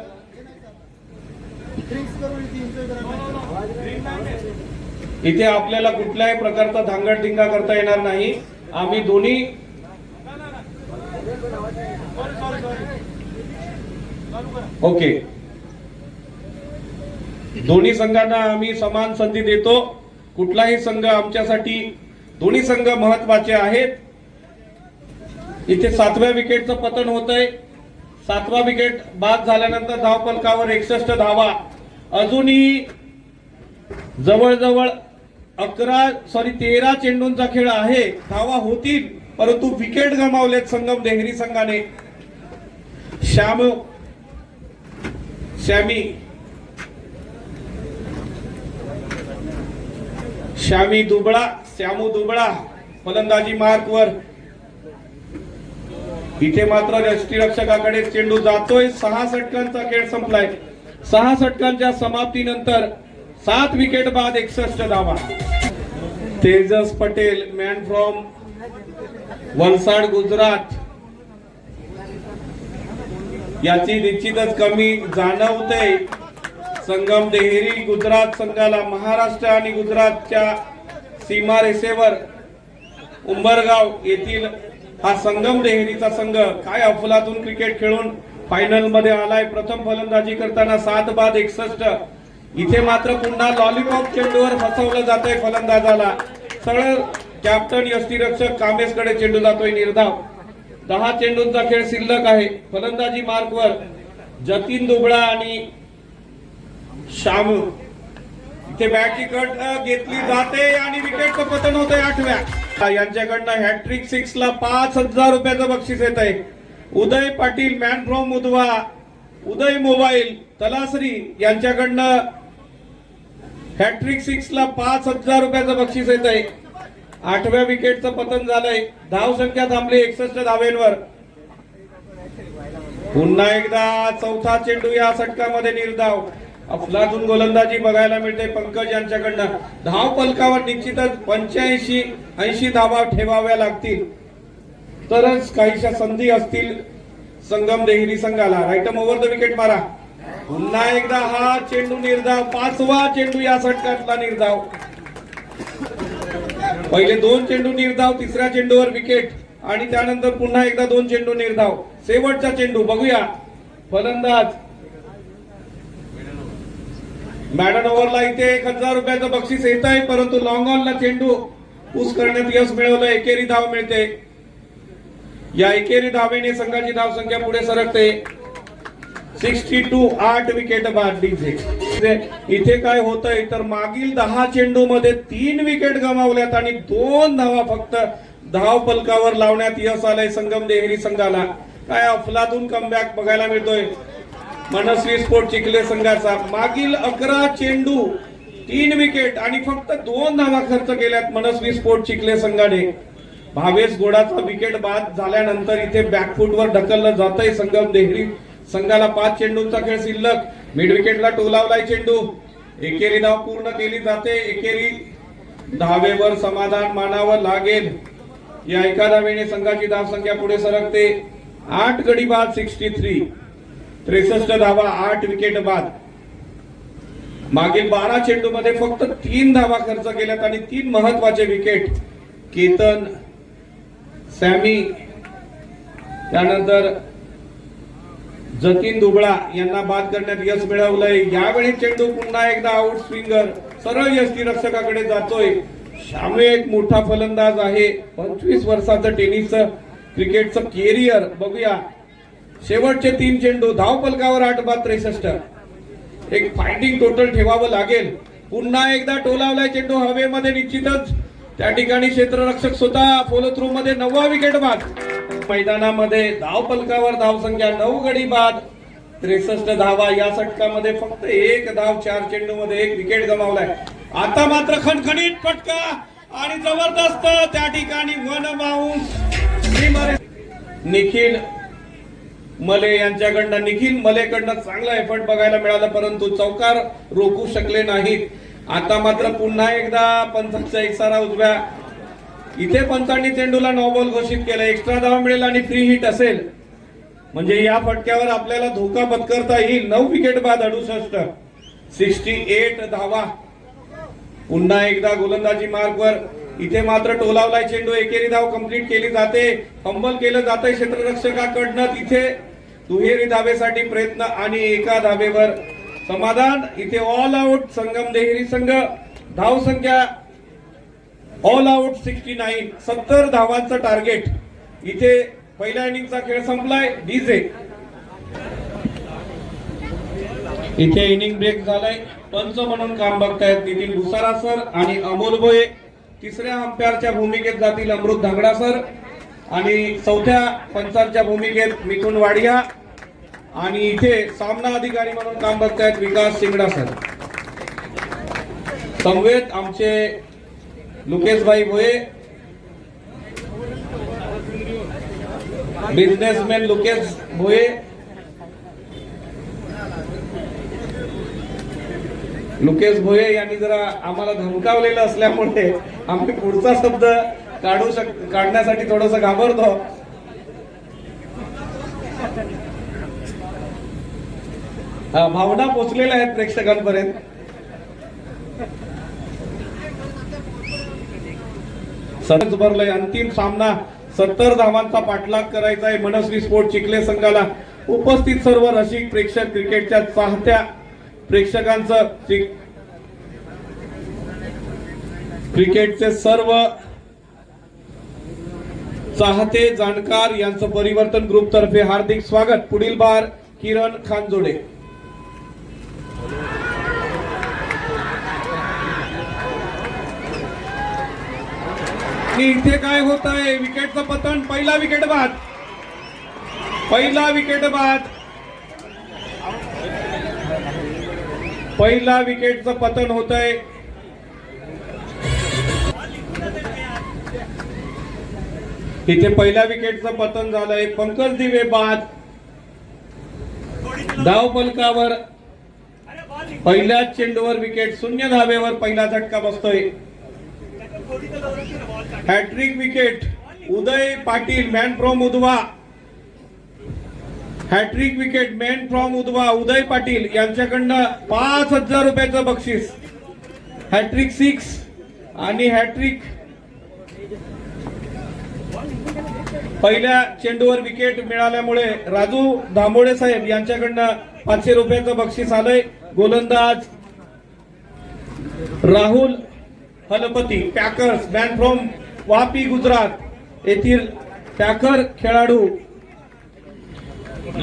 इथे आपल्याला कुठल्याही प्रकारचा धांगडधिंगा करता येणार नाही. आम्ही दोन्ही ओके दोन्ही संघांना आम्ही समान संधी देतो. कुठलाही संघ आमच्यासाठी दोन्ही संघ महत्वाचे आहेत. इथे 7व्या विकेटचं पतन होतंय. 7वा विकेट बाद झाल्यानंतर धावफलकावर 61 धावा. अजूनही जवळजवळ 13 चेंडूंचा खेळ आहे. धावा होतील परंतु विकेट गमावलेत संगम देहरी संघाने. श्यामू दुबळा फलंदाजी मार्कवर. इथे मात्र यष्टीरक्षकाकडे चेंडू जातोय. 6 षटकांचा खेळ संपलाय. 6 षटकांच्या समाप्तीनंतर 7 विकेट बाद 61 धावा. तेजस पटेल मॅन फ्रॉम वलसाड गुजरात याची निश्चितच कमी जाणवते. संगम देहरी गुजरात संघाला महाराष्ट्र आणि गुजरातच्या सीमा रेषेवर उंबरगाव येथील हा संगम देहरीचा संघ काय अफलातून क्रिकेट खेळून फायनल मध्ये आलाय. प्रथम फलंदाजी करताना 7 बाद 61. इथे मात्र पुन्हा लॉलीपॉप चेंडूवर फसवलं जातंय फलंदाजाला. सरळ कॅप्टन यष्टीरक्षक कामेशकडे चेंडू जातोय. निर्धाव. 10 चेंडूंचा खेळ शिल्लक आहे. फलंदाजी मार्कवर जतीन दुबळा आणि शामू. इथे बॅटची कट घेतली जाते आणि विकेटचं पतन होतंय 8व्या. यांच्याकडनं हॅट्रिक 6 ला 5,000 रुपयाचं बक्षीस येत आहे. Uday Patil man from Udwa Uday mobile Talasari यांच्याकडनं हॅट्रिक 6 ला 5,000 रुपयाचं बक्षीस येत आहे. 8व्या विकेटचं पतन झालंय. धावसंख्या थांबली 61 धावेंवर. पुन्हा एकदा चौथा चेंडू या षटकामध्ये निर्धाव. अफलातून गोलंदाजी बघायला मिळते पंकज यांच्याकडनं. धाव फलकावर निश्चितच 85-80 धावा ठेवाव्या लागतील तरच काहीशा संधी असतील संगम देहिरी संघाला. राईटम ओव्हर द विकेट मारा. पुन्हा एकदा हा चेंडू निर्धाव. 5वा चेंडू या षटकातला निर्धाव. पहिले 2 चेंडू निर्धाव, तिसऱ्या चेंडूवर विकेट आणि त्यानंतर पुन्हा एकदा 2 चेंडू निर्धाव. शेवटचा चेंडू बघूया. फलंदाज मॅडन ओव्हरला इथे 1000 रुपयाचं बक्षीस येत आहे, परंतु लॉंग ऑनला चेंडू पुश करण्यात यश मिळवलं. एकेरी धाव मिळते. या एकेरी धावेने संघाची धावसंख्या पुढे सरकते. 62. 8 विकेट बाद. डीजे इथे काय होतंय तर मागील 10 चेंडू मध्ये 3 विकेट गमावल्यात आणि 2 धावा फक्त धाव फलकावर लावण्यात यश आलंय संगम देहिरी संघाला. काय अफलातून कमबॅक बघायला मिळतोय मनस्वी स्पोर्ट चिखले संघाचा. मागील 11 चेंडू 3 विकेट आणि फक्त 2 धावा खर्च केल्यात मनस्वी स्पोर्ट चिखले संघाने. भावेश गोडाचा विकेट बाद झाल्यानंतर इथे बॅकफुटवर ढकललं जातंय संगम देहिरी संघाला. 5 चेंडूंचा खेळ शिल्लक. मिड विकेटला टोलावलाय चेंडू. एकेरी धाव पूर्ण केली जाते. एकेरी धावेवर समाधान मानावं लागेल. या एका धावेने संघाची धावसंख्या पुढे सरकते. 8 गडी बाद. 63. 63 धावा. 8 विकेट बाद. मागील 12 चेंडू मध्ये फक्त 3 धावा खर्च केल्यात आणि 3 महत्वाचे विकेट. केतन, सॅमी, त्यानंतर जतीन दुबळा यांना बाद करण्यात यश मिळवलंय. यावेळी चेंडू पुन्हा एकदा आउट स्विंगर सरळ यष्टीरक्षकाकडे जातोय. शामू एक मोठा फलंदाज आहे. 25 वर्षाचं टेनिसचं क्रिकेटचं कॅरियर. बघूया शेवटचे 3 चेंडू. धाव फलकावर 8 बाद. 63. एक फायटिंग टोटल ठेवावं लागेल. पुन्हा एकदा टोलावलाय चेंडू हवेमध्ये. निश्चितच त्या ठिकाणी क्षेत्ररक्षक स्वतः फॉलो थ्रू मध्ये. 9वा विकेट बाद. मैदानामध्ये धाव फलकावर धावसंख्या 9 गडी बाद. 63 धावा. या षटकामध्ये फक्त 1 धाव 4 चेंडू मध्ये 1 विकेट गमावलाय. आता मात्र खणखणीत फटका आणि जबरदस्त त्या ठिकाणी 1 बाउन्स. निखिल मले यांच्याकडनं, निखिल मलेकडनं चांगला एफर्ट बघायला मिळाला, परंतु चौकार रोखू शकले नाहीत. आता मात्र पुन्हा एकदा पंचांचा इशारा उजव्या. इथे पंचांनी चेंडूला नो बॉल घोषित केलं. एक्स्ट्रा धाव मिळेल आणि फ्री हिट असेल म्हणजे या फटक्यावर आपल्याला धोका पत्करता येईल. 9 विकेट बाद. 68. 68 धावा. पुन्हा एकदा गोलंदाजी मार्कवर. इथे मात्र टोलावलाय चेंडू. एकेरी धाव कंप्लीट केली जाते. फंबल केलं जातंय क्षेत्ररक्षकाकडनं. तिथे दुहेरी धावेसाठी प्रयत्न आणि एका धावेवर समाधान. इथे ऑल आउट संगम देहिरी संघ. धाव संख्या ऑल आउट 69. 70 धावांचं टार्गेट. इथे पहिल्या इनिंगचा खेळ संपलाय. डीजे इथे इनिंग ब्रेक झालाय. पंच म्हणून काम बघतायत नितीन भुसारा सर आणि अमोल भोये. तिसऱ्या अंपायरच्या भूमिकेत जातील अमृत धांगडा सर आणि चौथ्या पंचांच्या भूमिकेत मिथुन वाडिया आणि इथे सामना अधिकारी म्हणून काम बघतायत विकास सिंगडा सर. समवेत आमचे लुकेशभाई भोये, बिझनेसमॅन लुकेश भोये. लुकेश भोये यांनी जरा आम्हाला धमकावलेलं असल्यामुळे आम्ही पुढचा शब्द काढण्यासाठी थोडस घाबरतो. भावना पोचलेल्या आहेत प्रेक्षकांपर्यंत. सरच भरलंय. अंतिम सामना. 70 धावांचा पाठलाग करायचा आहे मनस्वी स्पोर्ट चिखले संघाला. उपस्थित सर्व रसिक प्रेक्षक, क्रिकेटच्या चाहत्या प्रेक्षकांचं, क्रिकेटचे सर्व चाहते जाणकार यांचं परिवर्तन ग्रुप तर्फे हार्दिक स्वागत. पुढील बार किरण खानजोडे. इथे काय होत आहे? विकेटचं पतन. पहिला विकेट बाद. पहिला विकेट बाद. पहिला विकेटचं पतन होत आहे. इथे पहिल्या विकेटचं पतन झालंय. पंकज दिवे बाद. धावफलकावर पहिल्या चेंडूवर विकेट, 0 धावेवर पहिला झटका बसतोय. Hattrick wicket Uday Patil, man from Udwa. Hattrick wicket man from Udwa Uday Patil यांच्याकडनं 5,000 रुपयाचं बक्षीस. हॅट्रिक 6 आणि हॅट्रिक पहिल्या चेंडूवर विकेट मिळाल्यामुळे राजू दामोडे साहेब यांच्याकडनं 500 रुपयाचं बक्षीस आलंय. गोलंदाज Rahul Halpati, packers, man from Vapi Gujarat येथील पॅकर खेळाडू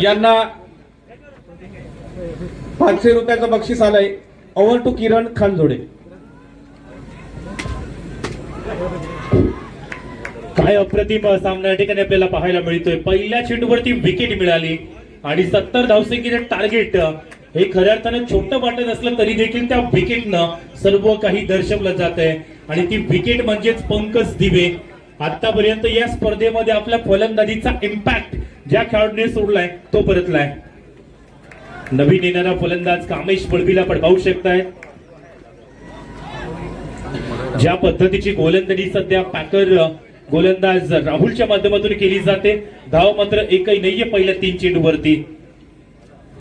यांना 500 रुपयाचं बक्षीस आलंय. Over to Kiran Khanjode. काय अप्रतिम सामना या ठिकाणी आपल्याला पाहायला मिळतोय. पहिल्या चेंडूवरती विकेट मिळाली आणि 70 धावसंख्येचे टार्गेट हे खऱ्या अर्थानं छोटं वाटत असलं तरी देखील त्या विकेटनं सर्व काही दर्शवलं जात आहे. आणि ती विकेट म्हणजेच पंकज दिवे. आतापर्यंत या स्पर्धेमध्ये आपल्या फलंदाजीचा इम्पॅक्ट ज्या खेळाडूने सोडलाय तो परतलाय. नवीन येणारा फलंदाज कामेश बळबीला पण पाहू शकताय. ज्या पद्धतीची गोलंदाजी सध्या पॅकर गोलंदाज राहुलच्या माध्यमातून केली जाते. धाव मात्र एकही नाहीये पहिल्या 3 चेंडूवरती.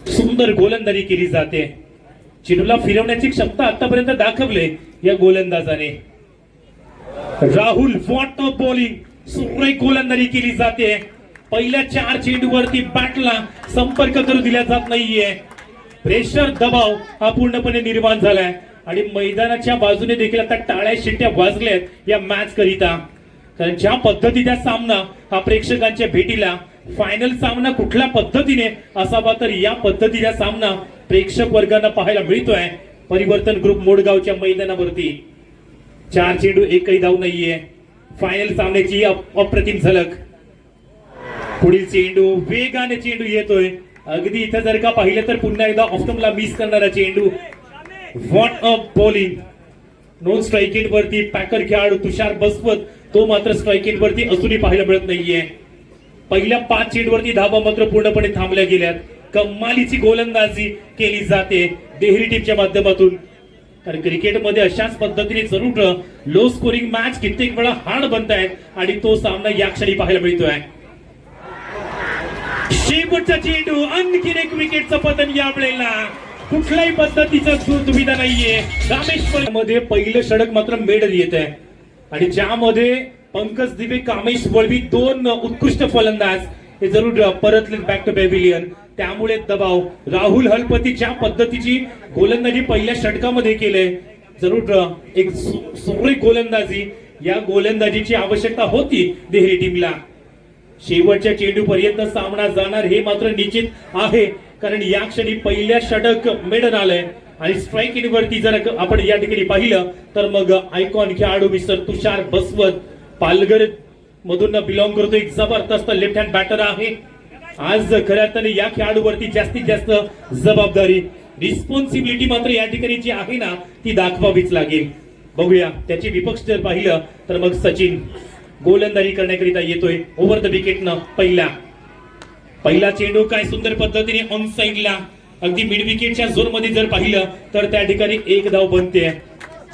सुंदर गोलंदाजी केली जाते. चेंडूला फिरवण्याची क्षमता आतापर्यंत दाखवले या गोलंदाजाने. Rahul what a bowling. सुरेख गोलंदाजी केली जाते. पहिल्या 4 चेंडूवरती बॅटला संपर्क करू दिला जात नाहीये. प्रेशर दबाव हा पूर्णपणे निर्माण झालाय आणि मैदानाच्या बाजूने देखील आता टाळ्या शिट्ट्या वाजल्यात या मॅच करिता. कारण ज्या पद्धतीचा सामना हा प्रेक्षकांच्या भेटीला, फायनल सामना कुठल्या पद्धतीने असावा तर या पद्धतीचा सामना प्रेक्षक वर्गांना पाहायला मिळतोय परिवर्तन ग्रुप मोडगावच्या मैदानावरती. 4 चेंडू एकही धाव नाहीये. फायनल सामन्याची अप्रतिम झलक. पुढील चेंडू वेगाने चेंडू येतोय. अगदी इथं जर का पाहिलं तर पुन्हा एकदा ऑफ्टमला मिस करणारा चेंडू. What a bowling. Non strike वरती पॅकर खेळाडू तुषार बसवत तो मात्र स्ट्राईक वरती अजूनही पाहायला मिळत नाहीये. पहिल्या 5 चेंडूवरती धावा मात्र पूर्णपणे थांबल्या गेल्यात. कमालीची गोलंदाजी केली जाते देहरी टीमच्या माध्यमातून. तर क्रिकेटमध्ये अशाच पद्धतीने जरूर लो स्कोरिंग मॅच कित्येक वेळा हार्ड बनतायत आणि तो सामना या क्षणी पाहायला मिळतोय. शेवटचा चेंडू, आणखीन एक विकेटचं पतन यावेळेला. कुठल्याही पद्धतीचा दुविधा नाहीये. रामेश्वर पहिलं षटक मात्र मेडल येत आहे आणि ज्यामध्ये पंकज दिवे, कामेश बळवी 2 उत्कृष्ट फलंदाज हे जरूर परतले बॅक टू पॅव्हिलियन. त्यामुळे दबाव. राहुल हलपती ज्या पद्धतीची गोलंदाजी पहिल्या षटकामध्ये केले, जरूर एक सुरेख गोलंदाजी. या गोलंदाजीची आवश्यकता होती देहरी टीमला. शेवटच्या चेंडू पर्यंत सामना जाणार हे मात्र निश्चित आहे. कारण या क्षणी पहिल्या षटक मेडन आलंय आणि स्ट्राईक इन वरती जर आपण या ठिकाणी पाहिलं तर मग आयकॉन खेळाडू मिस्टर तुषार बसवत पालघर मधून बिलॉंग करतो. एक जबरदस्त लेफ्ट हँड बॅटर आहे. आज खऱ्या अर्थाने या खेळाडूवरती जास्तीत जास्त जबाबदारी, रिस्पॉन्सिबिलिटी मात्र या ठिकाणी जी आहे ना ती दाखवावीच लागेल. बघूया त्याची विपक्ष जर पाहिलं तर मग सचिन गोलंदाजी करण्याकरिता येतोय. ओव्हर द विकेटनं पहिला चेंडू काय सुंदर पद्धतीने ऑन साइडला अगदी मिड विकेटच्या झोन मध्ये जर पाहिलं तर त्या ठिकाणी 1 धाव बनते.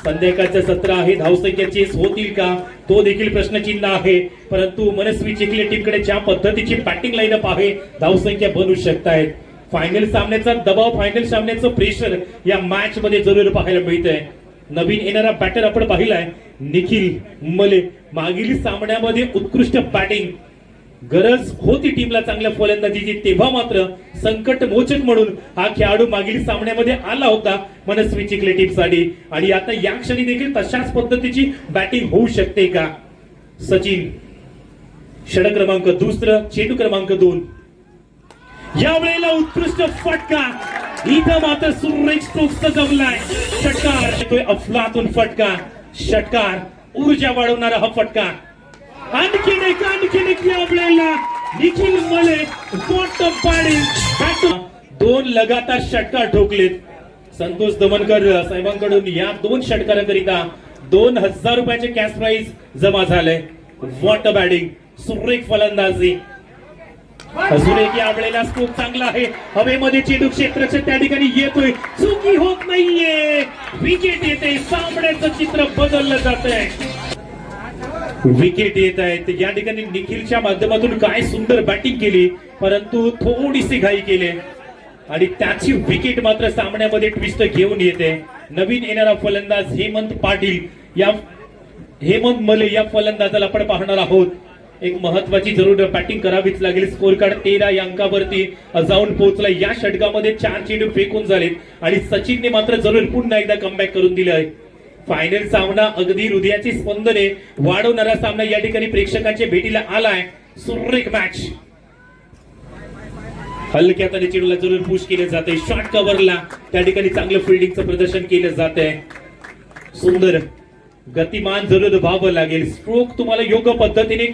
संध्याकाळचं सत्र आहे. धावसंख्या चेस होतील का तो देखील प्रश्नचिन्ह आहे. परंतु मनस्वी चिखले टीमकडे ज्या पद्धतीची बॅटिंग लाईनअप आहे धावसंख्या बनू शकतायत. फायनल सामन्याचा दबाव, फायनल सामन्याचं प्रेशर या मॅच मध्ये जरूर पाहायला मिळतंय. नवीन येणारा बॅटर आपण पाहिलाय निखिल मले. मागील सामन्यामध्ये उत्कृष्ट बॅटिंग, गरज होती टीमला चांगल्या फलंदाजीची, तेव्हा मात्र संकट मोचक म्हणून हा खेळाडू मागील सामन्यामध्ये आला होता मनस्वी चिखले टीमसाठी. आणि आता या क्षणी देखील तशाच पद्धतीची बॅटिंग होऊ शकते का. सचिन षटक क्रमांक 2, चेंडू क्रमांक 2. यावेळेला उत्कृष्ट फटका. इथं मात्र सुरेख स्ट्रोक्सचा जमलाय. षटकार येतोय अफलातून फटका. षटकार ऊर्जा वाढवणारा हा फटका. आणखीन एक यावेळेला निखिल मले दोन लगातार षटकार ठोकलेत. संतोष दमनकर साहेबांकडून या 2 षटकारांकरिता 2000 रुपयाचे कॅश प्राइज जमा झाले. व्हॉट अ बॅटिंग, सुरेख फलंदाजी. अजून एक यावेळेला स्ट्रोक चांगला आहे. हवेमध्ये चेंडू क्षेत्राच्या त्या ठिकाणी येतोय, चुकी होत नाहीये, विकेट येते. सामन्याचं चित्र बदललं जात आहे. विकेट येत आहेत. या ठिकाणी निखिलच्या माध्यमातून काय सुंदर बॅटिंग केली, परंतु थोडीशी घाई केली आणि त्याची विकेट मात्र सामन्यामध्ये ट्विस्ट घेऊन येते. नवीन येणारा फलंदाज हेमंत मले या फलंदाजाला आपण पाहणार आहोत. एक महत्वाची जरूर बॅटिंग करावीच लागेल. स्कोर कार्ड 13 या अंकावरती जाऊन पोहोचला. या षटकामध्ये 4 चेंडू फेकून झालेत आणि सचिनने मात्र जरूर पुन्हा एकदा कमबॅक करून दिलं आहे. फायनल सामना अगदी हृदयाची स्पंदने वाढवणारा सामना या ठिकाणी प्रेक्षकांच्या भेटीला आलाय. सुरेख मॅच. हलक्या तरी चेंडूला जरूर पुश केलं जाते. शॉर्ट कव्हरला त्या ठिकाणी चांगलं फिल्डिंगचं प्रदर्शन केलं जात आहे. सुंदर गतिमान जरूर व्हावं लागेल. स्ट्रोक तुम्हाला योग्य पद्धतीने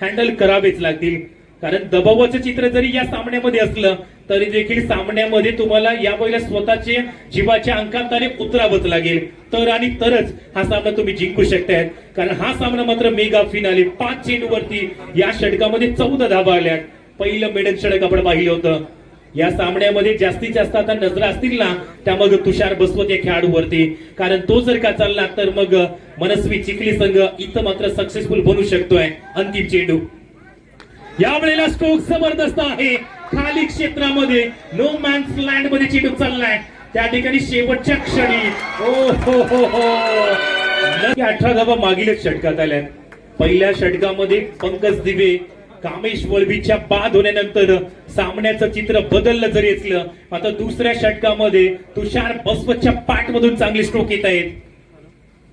हँडल करावेच लागतील, कारण दबावाचं चित्र जरी या सामन्यामध्ये असलं तरी देखील सामन्यामध्ये तुम्हाला यावेळेला स्वतःचे जीवाच्या अंकांताने उतरावंच लागेल. तर आणि तरच हा सामना तुम्ही जिंकू शकताय. कारण हा सामना मात्र मेगा फिनाले. 5 चेंडूवरती या षटकामध्ये 14 धावा आल्या. पहिलं मेडन षटक आपण पाहिलं होतं. या सामन्यामध्ये जास्तीत जास्त आता नजरा असतील ना त्या मग तुषार बसवत या खेळाडूवरती, कारण तो जर का चालला तर मग मनस्वी चिखली संघ इथं मात्र सक्सेसफुल बनू शकतोय. अंतिम चेंडू यावेळेला स्ट्रोक जबरदस्त आहे. खाली क्षेत्रामध्ये नो मॅन्स लँड मध्ये चेंडू चाललाय. त्या ठिकाणी शेवटच्या क्षणी ओ हो 18 धावा मागीलच षटकात आल्या. पहिल्या षटकामध्ये पंकज दिवे कामेश वळवीच्या बाद होण्यानंतर सामन्याचं चित्र बदललं जरी असलं, आता दुसऱ्या षटकामध्ये तुषार बसवतच्या पाठमधून चांगले स्ट्रोक येत आहेत.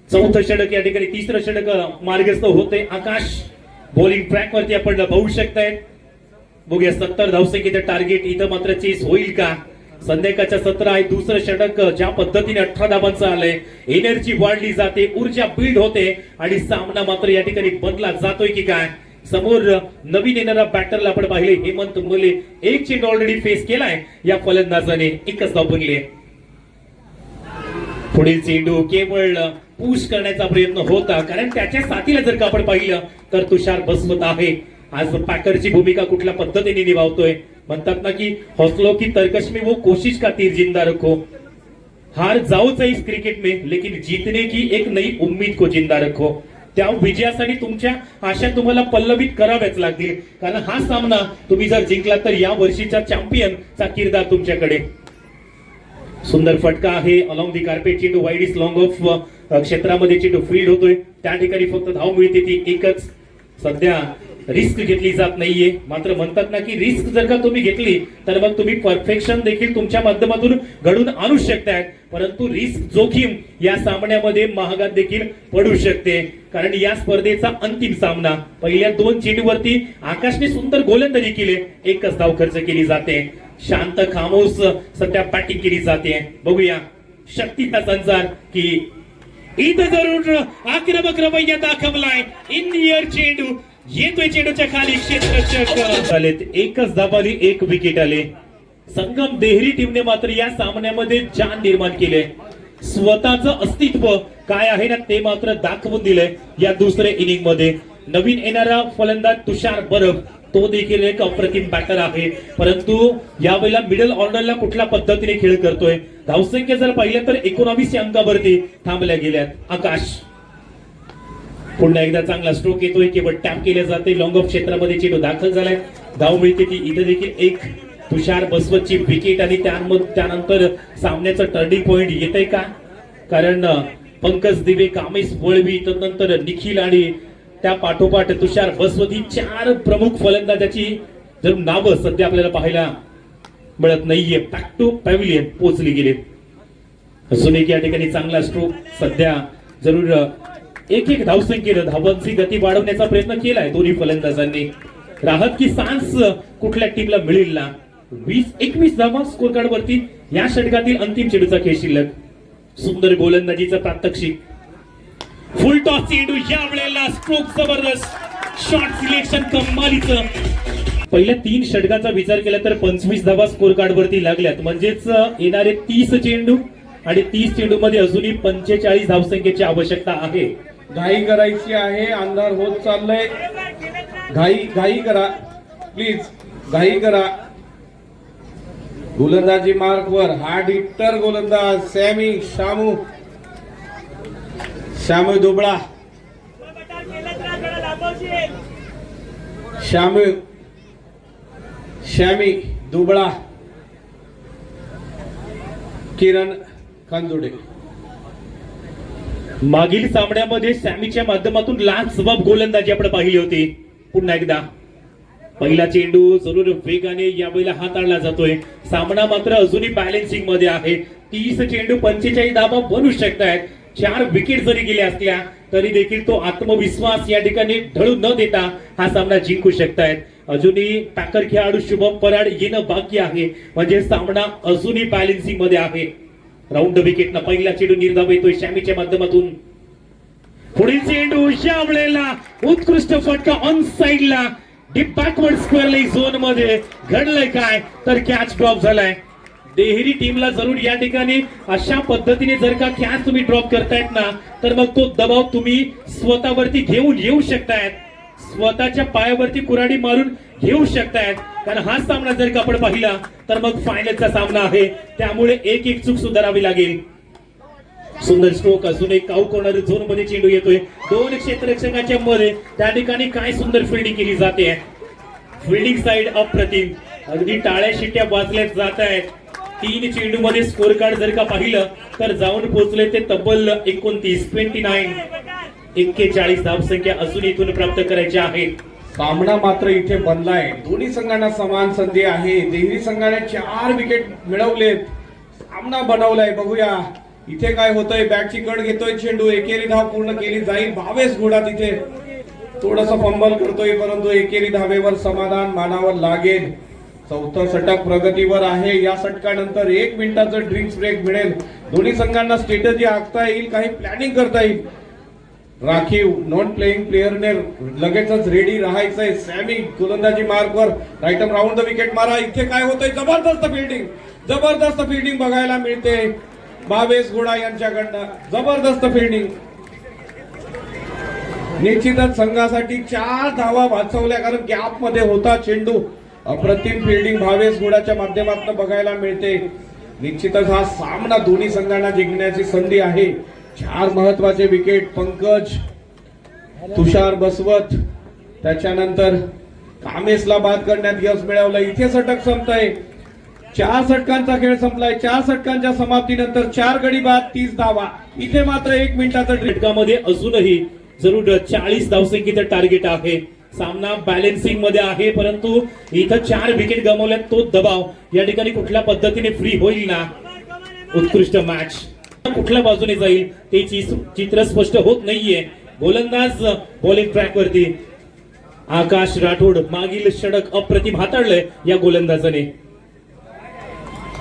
चौथं षटक या ठिकाणी, तिसरं षटक मार्गस्थ होते. आकाश बॉलिंग ट्रॅक वरती आपण पाहू शकताय. बघूया 70 धावसंख्येचं टार्गेट इथं मात्र चेस होईल का. संध्याकाळच्या 17 आहे. दुसरं षटक ज्या पद्धतीने 18 धावांचं आलंय, एनर्जी वाढली जाते, ऊर्जा बिल्ड होते आणि सामना मात्र या ठिकाणी बदला जातोय की काय. समोर नवीन येणारा बॅटरला आपण पाहिले हेमंत मले. एक चेंडू ऑलरेडी फेस केलाय या फलंदाजाने. एकच धाव बनली. पुढील चेंडू केवळ पुश करण्याचा प्रयत्न होता, कारण त्याच्या साथीला जर का आपण पाहिलं तर तुषार बसवत आहे. आज पॅकरची भूमिका कुठल्या पद्धतीने निभावतोय. म्हणतात ना की हौसलों की तरकश में वो कोशिश का तीर जिंदा रखो. हार जाओच इस क्रिकेट में, लेकिन जीतने की एक नई उम्मीद को जिंदा रखो. त्या विजयासाठी तुमच्या आशा तुम्हाला पल्लवित कराव्याच लागतील, कारण हा सामना तुम्ही जर जिंकला तर या वर्षीच्या चॅम्पियनचा किरदार तुमच्याकडे. सुंदर फटका आहे अलॉंग दी कार्पेट. चेंडू वाईड इज लॉंग ऑफ क्षेत्रामध्ये चेंडू फील्ड होतोय. त्या ठिकाणी फक्त धाव मिळते ती एकच. सध्या रिस्क घेतली जात नाहीये. मात्र म्हणतात ना की रिस्क जर का तुम्ही घेतली तर मग तुम्ही परफेक्शन देखील तुमच्या माध्यमातून घडून आणू शकताय. परंतु रिस्क जोखीम या सामन्यामध्ये महागात देखील पडू शकते, कारण या स्पर्धेचा अंतिम सामना. पहिल्या 2 चेंडूवरती आकाशने सुंदर गोलंदाजी केली. एकच धाव खर्च केली जाते. शांत खामोश सध्या बॅटिंग केली जाते. बघूया शक्तीचा संचार की इथं जरूर आक्रमक रवैया दाखवलाय. इन इयर चेंडू येतोय. चेंडूच्या खाली क्षेत्ररक्षक आलेत. एकच धावाली 1 विकेट आले. संगम देहरी टीमने मात्र या सामन्यामध्ये जान निर्माण केले. स्वतःचं अस्तित्व काय आहे ना ते मात्र दाखवून दिलंय या दुसऱ्या इनिंग मध्ये. नवीन येणारा फलंदाज तुषार बरफ, तो देखील एक अप्रतिम बॅटर आहे, परंतु यावेळेला मिडल ऑर्डरला कुठल्या पद्धतीने खेळ करतोय. धावसंख्या जर पाहिलं तर 19 अंकावरती थांबल्या गेल्यात. आकाश पुन्हा एकदा चांगला स्ट्रोक येतोय. केवळ टॅप केले जाते. लॉंग ऑफ क्षेत्रामध्ये चेंडू दाखल झालाय. धाव मिळते ती इथे देखील एक. तुषार बसवतची विकेट आणि त्यानंतर सामन्याचं टर्निंग पॉइंट येतंय का, कारण पंकज दिवे, कामेश वळवी, तदनंतर निखिल आणि त्या पाठोपाठ तुषार बसवत ही 4 प्रमुख फलंदाजाची जर नावं सध्या आपल्याला पाहायला मिळत नाहीये. बॅक टू पॅव्हिलियन पोहोचली गेली. अजून एक या ठिकाणी चांगला स्ट्रोक. सध्या जरूर एक धावसंख्येनं धावांची गती वाढवण्याचा प्रयत्न केलाय दोन्ही फलंदाजांनी. राहत की सांस कुठल्या टीमला मिळेल ना. 20-21 धावा स्कोर कार्ड वरती या षटकातील अंतिम चेंडूचा खेळ शिल्लक. सुंदर गोलंदाजीचा प्रात्यक्षिक. फुल टॉस चेंडू यावेळेला स्ट्रोक जबरदस्त. शॉट सिलेक्शन कमालीचं. पहिल्या 3 षटकाचा विचार केला तर 25 धावा स्कोर कार्ड वरती लागल्यात. म्हणजेच येणारे 30 चेंडू आणि 30 चेंडू मध्ये अजूनही 45 धावसंख्येची आवश्यकता आहे. घाई करायची आहे. अंधार होत चाललंय. घाई करा प्लीज. घाई करा. गोलंदाजी मार्कवर हार्ड हिटर गोलंदाज शामू दुबळा. शॅमी दुबळा. किरण खांदुडे. मागील सामन्यामध्ये सॅमीच्या माध्यमातून लाजवाब गोलंदाजी आपण पाहिली होती. पुन्हा एकदा पहिला चेंडू जरूर वेगाने यावेळेला हाताळला जातोय. सामना मात्र अजूनही बॅलन्सिंग मध्ये आहे. 30 चेंडू 45 धावा बनू शकतायत. 4 विकेट जरी गेल्या असल्या तरी देखील तो आत्मविश्वास या ठिकाणी ढळू न देता हा सामना जिंकू शकतायत. अजूनही पॅकर खेळाडू शुभम पराड येणं बाकी आहे, म्हणजे सामना अजूनही बॅलन्सिंग मध्ये आहे. राऊंड विकेटनं पहिला चेंडू निर्धाव येतोय शॅमीच्या माध्यमातून. पुढील चेंडू या वेळेला उत्कृष्ट फटका ऑन साइडला deep backward square leg zone मध्ये. घडलंय काय तर कॅच ड्रॉप झालाय. देहेरी टीमला जरूर या ठिकाणी अशा पद्धतीने जर का कॅच तुम्ही ड्रॉप करतायत ना तर मग तो दबाव तुम्ही स्वतःवरती घेऊन येऊ शकतायत. स्वतःच्या पायावरती कुऱ्हाडी मारून घेऊ शकतायत. कारण हा सामना जर का आपण पाहिला तर मग फायनलचा सामना आहे. त्यामुळे एक चूक सुधारावी लागेल. सुंदर स्ट्रोक असून एक काऊ कॉर्नर झोन मध्ये चेंडू येतोय. 2 क्षेत्ररक्षकांच्या मध्ये त्या ठिकाणी काय सुंदर फिल्डिंग केली जाते. फिल्डिंग साइड अप्रतिम. अगदी टाळ्या शिट्ट्या वाजल्या जात आहेत. 3 चेंडू मध्ये स्कोर कार्ड जर का पाहिलं तर जाऊन पोहोचले ते तब्बल 41 धावसंख्या अजून इथून प्राप्त करायच्या आहेत. सामना मात्र इथे बनलाय. दोन्ही संघांना समान संधी आहे. देहरी संघाने 4 विकेट मिळवलेत. सामना बनवलाय. बघूया इथे काय होतंय. बॅटची कड घेतोय चेंडू. एकेरी धाव पूर्ण केली जाईल. भावेश घोडा तिथे थोडस फंबल करतोय, परंतु एकेरी धावेवर समाधान मानावं लागेल. चौथं षटक प्रगतीवर आहे. या षटकानंतर 1 मिनिटाचं ड्रिंक्स ब्रेक मिळेल. दोन्ही संघांना स्ट्रॅटेजी आखता येईल, काही प्लॅनिंग करता येईल. राखीव नॉन प्लेइंग प्लेअरने लगेचच रेडी राहायचंय. सॅमी गोलंदाजी मार्कवर right arm round the wicket मारा. इथे काय होतंय. जबरदस्त फिल्डिंग बघायला मिळते भावेश घोडा यांच्याकडनं. जबरदस्त फिल्डिंग. निश्चितच संघासाठी 4 धावा वाचवल्या, कारण गॅप मध्ये होता चेंडू. अप्रतिम फिल्डिंग भावेश घोडाच्या माध्यमातून बघायला मिळते. निश्चितच हा सामना दोन्ही संघांना जिंकण्याची संधी आहे. 4 महत्वाचे विकेट. पंकज, तुषार बसवत, त्याच्यानंतर कामेशला बाद करण्यात यश मिळवलं. इथे षटक संपतंय. 4 षटकांचा खेळ संपलाय. 4 षटकांच्या समाप्तीनंतर 4 गडी बाद 30 धावा. इथे मात्र 1 मिनिटाचा षटकामध्ये अजूनही जरूर 40 धावसंख्येचं टार्गेट आहे. सामना बॅलन्सिंग मध्ये आहे, परंतु इथं 4 विकेट गमावल्यात. तो दबाव या ठिकाणी कुठल्या पद्धतीने फ्री होईल ना. उत्कृष्ट मॅच कुठल्या बाजूने जाईल ते चित्र स्पष्ट होत नाहीये. गोलंदाज बॉलिंग ट्रॅक वरती. आकाश राठोड मागील षटक अप्रतिम हाताळलंय या गोलंदाजाने.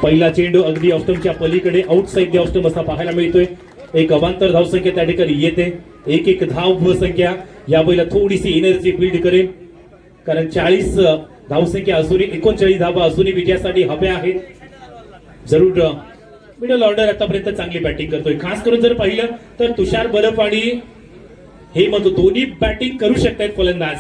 पहिला चेंडू अगदी ऑस्टमच्या पलीकडे आउटसाइड द ऑस्टम असा पाहायला मिळतोय. एक अवांतर धावसंख्या त्या ठिकाणी येते. एक धाव संख्या यावेळेला थोडीशी एनर्जी बिल्ड करेल, कारण 40 धावसंख्या अजूनही 39 धावा अजूनही विजयासाठी हव्या आहेत. जरूर मिडल ऑर्डर आतापर्यंत चांगली बॅटिंग करतोय. खास करून जर पाहिलं तर तुषार बर्फ आणि हेमंत दोन्ही बॅटिंग करू शकतात फलंदाज.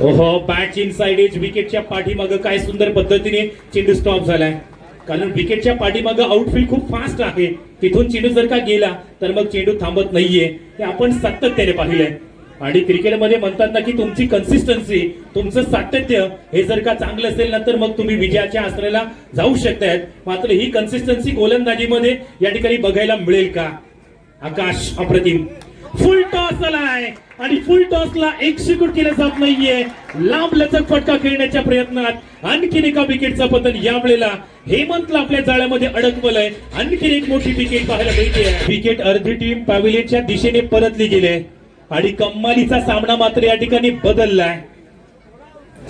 ओहो, बॅट इनसाइड एज. विकेटच्या पाठीमागं काय सुंदर पद्धतीने चेंडू स्टॉप झालाय, कारण विकेटच्या पाठीमागं आउटफील्ड खूप फास्ट आहे. तिथून चेंडू जर का गेला तर मग चेंडू थांबत नाहीये. हे आपण सातत्याने पाहिलंय. आणि क्रिकेटमध्ये म्हणतात ना की तुमची कन्सिस्टन्सी, तुमचं सातत्य हे जर का चांगलं असेल ना तर मग तुम्ही विजयाच्या आसऱ्याला जाऊ शकतायत. मात्र ही कन्सिस्टन्सी गोलंदाजीमध्ये या ठिकाणी बघायला मिळेल का. आकाश अप्रतिम. फुल टॉस आलाय आणि फुल टॉसला एक्झिक्यूट केलं जात नाहीये. लांब लचक फटका खेळण्याच्या प्रयत्नात आणखीन एका विकेटचा पतन. यावेळेला हेमंतला आपल्या जाळ्यामध्ये अडकवलंय. आणखीन एक मोठी विकेट पाहायला मिळते. विकेट अर्धी टीम पॅव्हिलियनच्या दिशेने परतली गेले आणि कम्मालीचा सामना मात्र या ठिकाणी बदललाय.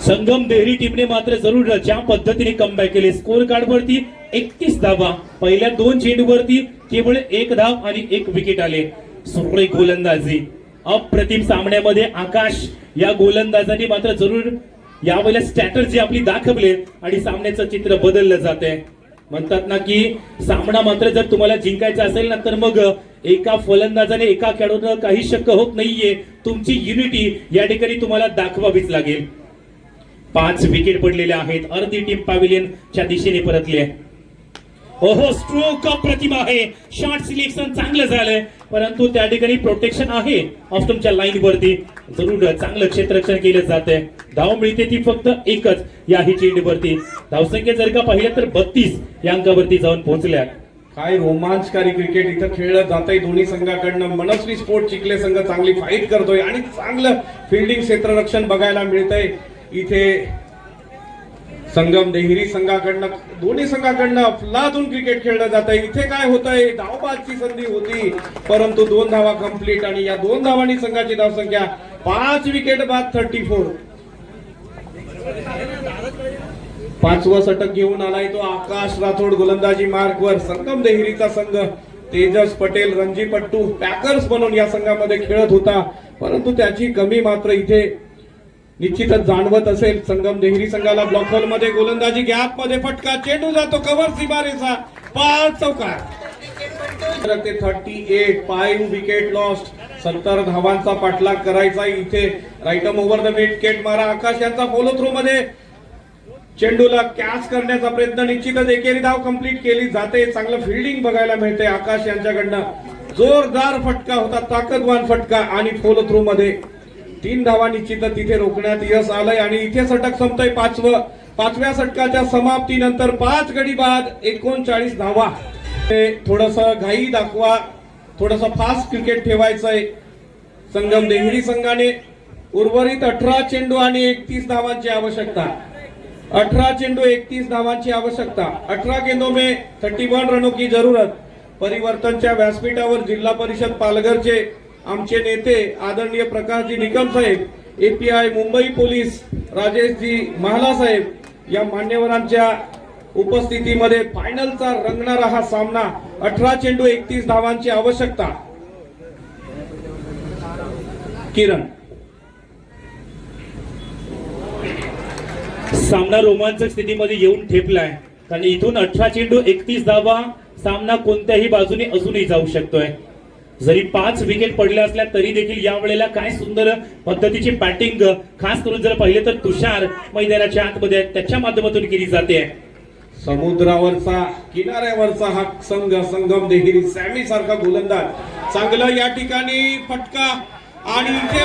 संगम देहरी टीमने मात्र जरूर ज्या पद्धतीने कमबॅक केले. स्कोर कार्ड वरती 31 धावा. पहिल्या 2 चेंडूवरती केवळ 1 धाव आणि 1 विकेट आले. सुरेख गोलंदाजी अप्रतिम. सामन्यामध्ये आकाश या गोलंदाजांनी मात्र जरूर यावेळेला स्ट्रॅटर्जी आपली दाखवली आणि सामन्याचं चित्र बदललं जाते. म्हणतात ना की सामना मात्र जर तुम्हाला जिंकायचा असेल ना तर मग एका फलंदाजाने एका खेळाडूनं काही शक्य होत नाहीये. तुमची युनिटी या ठिकाणी तुम्हाला दाखवावीच लागेल. 5 विकेट पडलेल्या आहेत. अर्धी टीम पॅव्हिलियनच्या दिशेने परतली आहे. ओहो, स्ट्रोक प्रतिमा आहे. शॉट सिलेक्शन चांगलं झालंय, परंतु त्या ठिकाणी प्रोटेक्शन आहे ऑफ तुमच्या लाईन वरती. जरूर चांगलं क्षेत्ररक्षण केलं जातंय. धाव मिळते ती फक्त एकच या ही चेंडूवरती. धावसंख्या जर का पाहिलं तर 32 या अंकावरती जाऊन पोहोचल्या. काय रोमांचकारी क्रिकेट इथं खेळलं जातंय दोन्ही संघाकडनं. मनस्वी स्पोर्ट चिखले संघ चांगली फाईट करतोय आणि चांगलं फिल्डिंग क्षेत्ररक्षण बघायला मिळतंय. इथे संगम देहिरी संघाकडनं दोन्ही संघाकडनं अफलातून क्रिकेट खेळलं जातंय. इथे काय होतंय, धावबादची संधी होती परंतु 2 धावा कंप्लीट आणि या 2 धावांनी संघाची धावसंख्या 5 विकेट बाद 34. 5वं षटक घेऊन आलाय तो आकाश राठोड गोलंदाजी मार्कवर. संगम देहिरीचा संघ तेजस पटेल रणजी पट्टू पॅकर्स म्हणून या संघामध्ये खेळत होता, परंतु त्याची कमी मात्र इथे निश्चितच जाणवत असेल. संगम देहिरी संघाला ब्लॉक होल मध्ये गोलंदाजी गॅप मध्ये फटका, चेंडू जातो कव्हर सीमारेचा 5 चौकार. 38 5 विकेट लॉस्ट. 70 धावांचा पाठलाग करायचा इथे. राईटम ओव्हर द विकेट मारा. आकाश यांचा फॉलो थ्रू मध्ये चेंडूला कॅच करण्याचा प्रयत्न. निश्चितच एकेरी धाव कंप्लीट केली जाते. चांगलं फिल्डिंग बघायला मिळते आकाश यांच्याकडनं. जोरदार फटका होता, ताकदवान फटका आणि फॉलो थ्रू मध्ये 3 धावा निश्चितच तिथे रोखण्यात यश आलंय आणि इथे षटक संपतंय 5व्या षटकाच्या समाप्तीनंतर 5 गडी बाद 39 धावा. थोडस घाई दाखवा, थोडस फास्ट क्रिकेट ठेवायचंय संगम देहिरी संघाने. उर्वरित 18 चेंडू आणि 31 धावांची आवश्यकता. 18 चेंडू 31 धावांची आवश्यकता. 18 गेंदों में 31 रनों की जरूरत. परिवर्तनच्या व्यासपीठावर जिल्हा परिषद पालघरचे आमचे नेते आदरणीय प्रकाशजी निकम साहेब, एपीआय मुंबई पोलीस राजेशजी महाला साहेब या मान्यवरांच्या उपस्थितीमध्ये फायनलचा रंगणारा हा सामना. 18 चेंडू 31 धावांची आवश्यकता. किरण. सामना रोमांचक स्थितीमध्ये येऊन ठेपलाय, कारण इथून 18 चेंडू 31 धावा सामना कोणत्याही बाजूने अजूनही जाऊ शकतोय. जरी 5 विकेट पडल्या असल्या तरी देखील या वेळेला काय सुंदर पद्धतीची बॅटिंग खास करून जर पाहिले तर तुषार मैदानाच्या आतमध्ये त्याच्या माध्यमातून केली जाते. समुद्रावरचा किनाऱ्यावरचा हा संघ संगम देहिरी सॅमी सारखा गोलंदाज. चांगलं या ठिकाणी फटका आणि इथे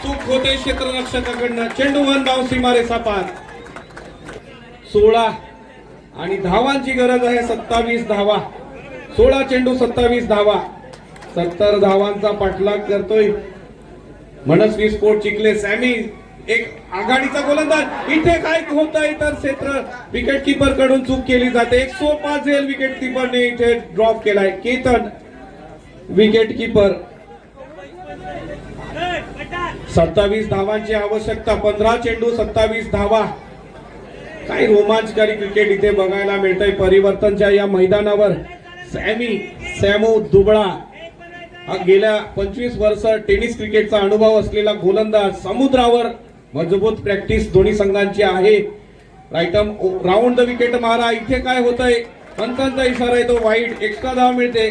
चूक होते क्षेत्ररक्षकाकडनं. चेंडू 1 धाव सीमारेचा पार. 16 आणि धावांची गरज आहे 27 धावा. 16 चेंडू 27 धावा. 70 धावांचा पाठलाग करतोय मनस्वी स्पोर्ट चिखले सॅमी. एक आघाडीचा गोलंदाज. इथे काय होतंय तर क्षेत्र विकेट किपर कडून चूक केली जाते. 105 झेल विकेट किपरने इथे ड्रॉप केलाय. Ketan wicket keeper. 27 धावांची आवश्यकता. 15 चेंडू 27 धावा. काही रोमांचकारी क्रिकेट इथे बघायला मिळतंय परिवर्तनच्या या मैदानावर. सॅमू दुबळा हा गेल्या 25 वर्ष टेनिस क्रिकेटचा अनुभव असलेला गोलंदाज. समुद्रावर मजबूत प्रॅक्टिस दोन्ही संघांची आहे. राईटम राऊंड द विकेट मारा. इथे काय होतंय, पंचांचा इशारा आहे तो वाईट. एक्स्ट्रा धाव मिळते.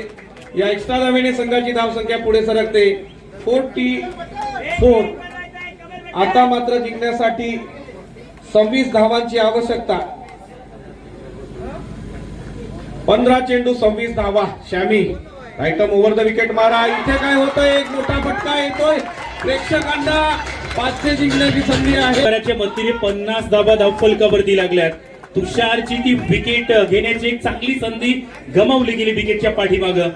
या एक्स्ट्रा धावेने संघाची धावसंख्या पुढे सरकते 44. आता मात्र जिंकण्यासाठी 26 धावांची आवश्यकता. 15 चेंडू 26 धावा. शॅमी राईटम ओव्हर द विकेट मारा. इथे काय होतंय, एक मोठा फटका येतोय. प्रेक्षकांना 500 जिंकण्याची संधी आहे. मतीने 50 धावा धावफलकावरती लागल्यात. तुषारची ती विकेट घेण्याची एक चांगली संधी गमावली गेली विकेटच्या पाठीमागं.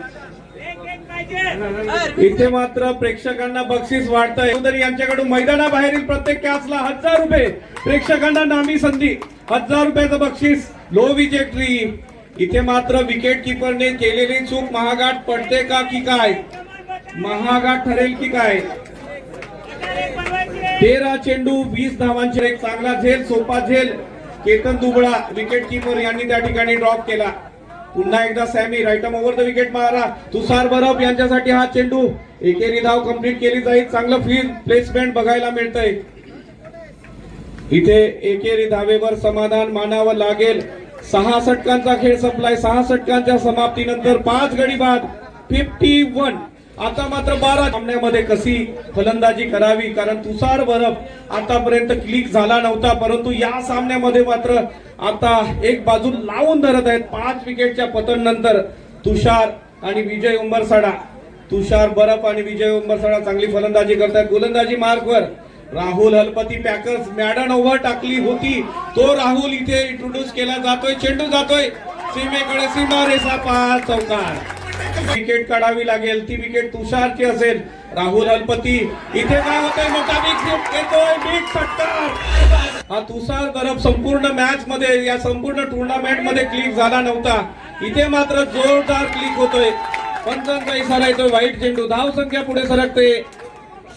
इथे मात्र प्रेक्षकांना बक्षीस वाढतंय. चौधरी यांच्याकडून मैदानाबाहेरील प्रत्येक कॅचला 1000 रुपये. प्रेक्षकांना नामी संधी 1000 रुपयाचं बक्षीस. लो विकेटरी. इथे मात्र विकेट किपरने केलेली चूक महागात पडते का की काय, महागात ठरेल की काय. 13 चेंडू 20 धावांचे. एक चांगला झेल, सोपा झेल केतन दुबळा विकेट किपर यांनी त्या ठिकाणी ड्रॉप केला. पुन्हा एकदा सॅमी राईटम ओव्हर द विकेट मारा. तुषार बरफ यांच्यासाठी हा चेंडू. एकेरी धाव कंप्लीट केली जाईल. चांगलं फील्ड प्लेसमेंट बघायला मिळतंय. इथे एकेरी धावेवर समाधान मानावं लागेल. 6 षटकांचा खेळ संपलाय. 6 षटकांच्या समाप्तीनंतर 5 गडी बाद 51. आता मात्र 12 सामन्यामध्ये कशी फलंदाजी करावी, कारण तुषार बरफ आतापर्यंत क्लिक झाला नव्हता, परंतु या सामन्यामध्ये मात्र आता एक बाजू लावून धरत आहेत. 5 विकेटच्या पतन नंतर तुषार आणि विजय उंबरसाडा, तुषार बरफ आणि विजय उंबरसाडा चांगली फलंदाजी करतात. गोलंदाजी मार्कवर Rahul Halpati, packers madden over टाकली होती, तो राहुल इथे इंट्रोड्यूस केला जातोय. चेंडू जातोय सीमेकडे, सीमा रेषा पार, चौकार. विकेट काढावी लागेल, ती विकेट तुषारची असेल. राहुल हलपती इथे काय होतंय, मोठा बिग हिट येतोय, बिग षटकार. हा तुषार बरफ संपूर्ण मॅच मध्ये, या संपूर्ण टुर्नामेंट मध्ये क्लिक झाला नव्हता, इथे मात्र जोरदार क्लिक होतोय. पंचांचा इशारा येतोय, वाईट चेंडू. धाव संख्या पुढे सरकते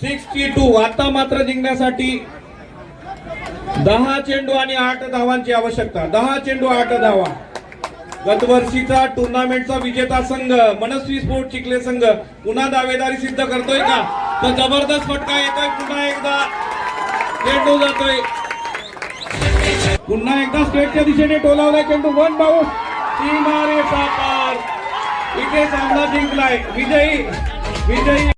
62. आता मात्र जिंकण्यासाठी 10 चेंडू आणि 8 धावांची आवश्यकता. 10 चेंडू 8 धावा. गतवर्षीचा टुर्नामेंटचा विजेता संघ मनस्वी स्पोर्ट चिखले संघ पुन्हा दावेदारी सिद्ध करतोय का? तर जबरदस्त फटका येतोय, पुन्हा एकदा चेंडू जातोय, पुन्हा एकदा स्ट्रेटच्या दिशेने टोलावलाय चेंडू. 1 बाउंस, सीमा रेषा पार. इथे सामना जिंकलाय विजयी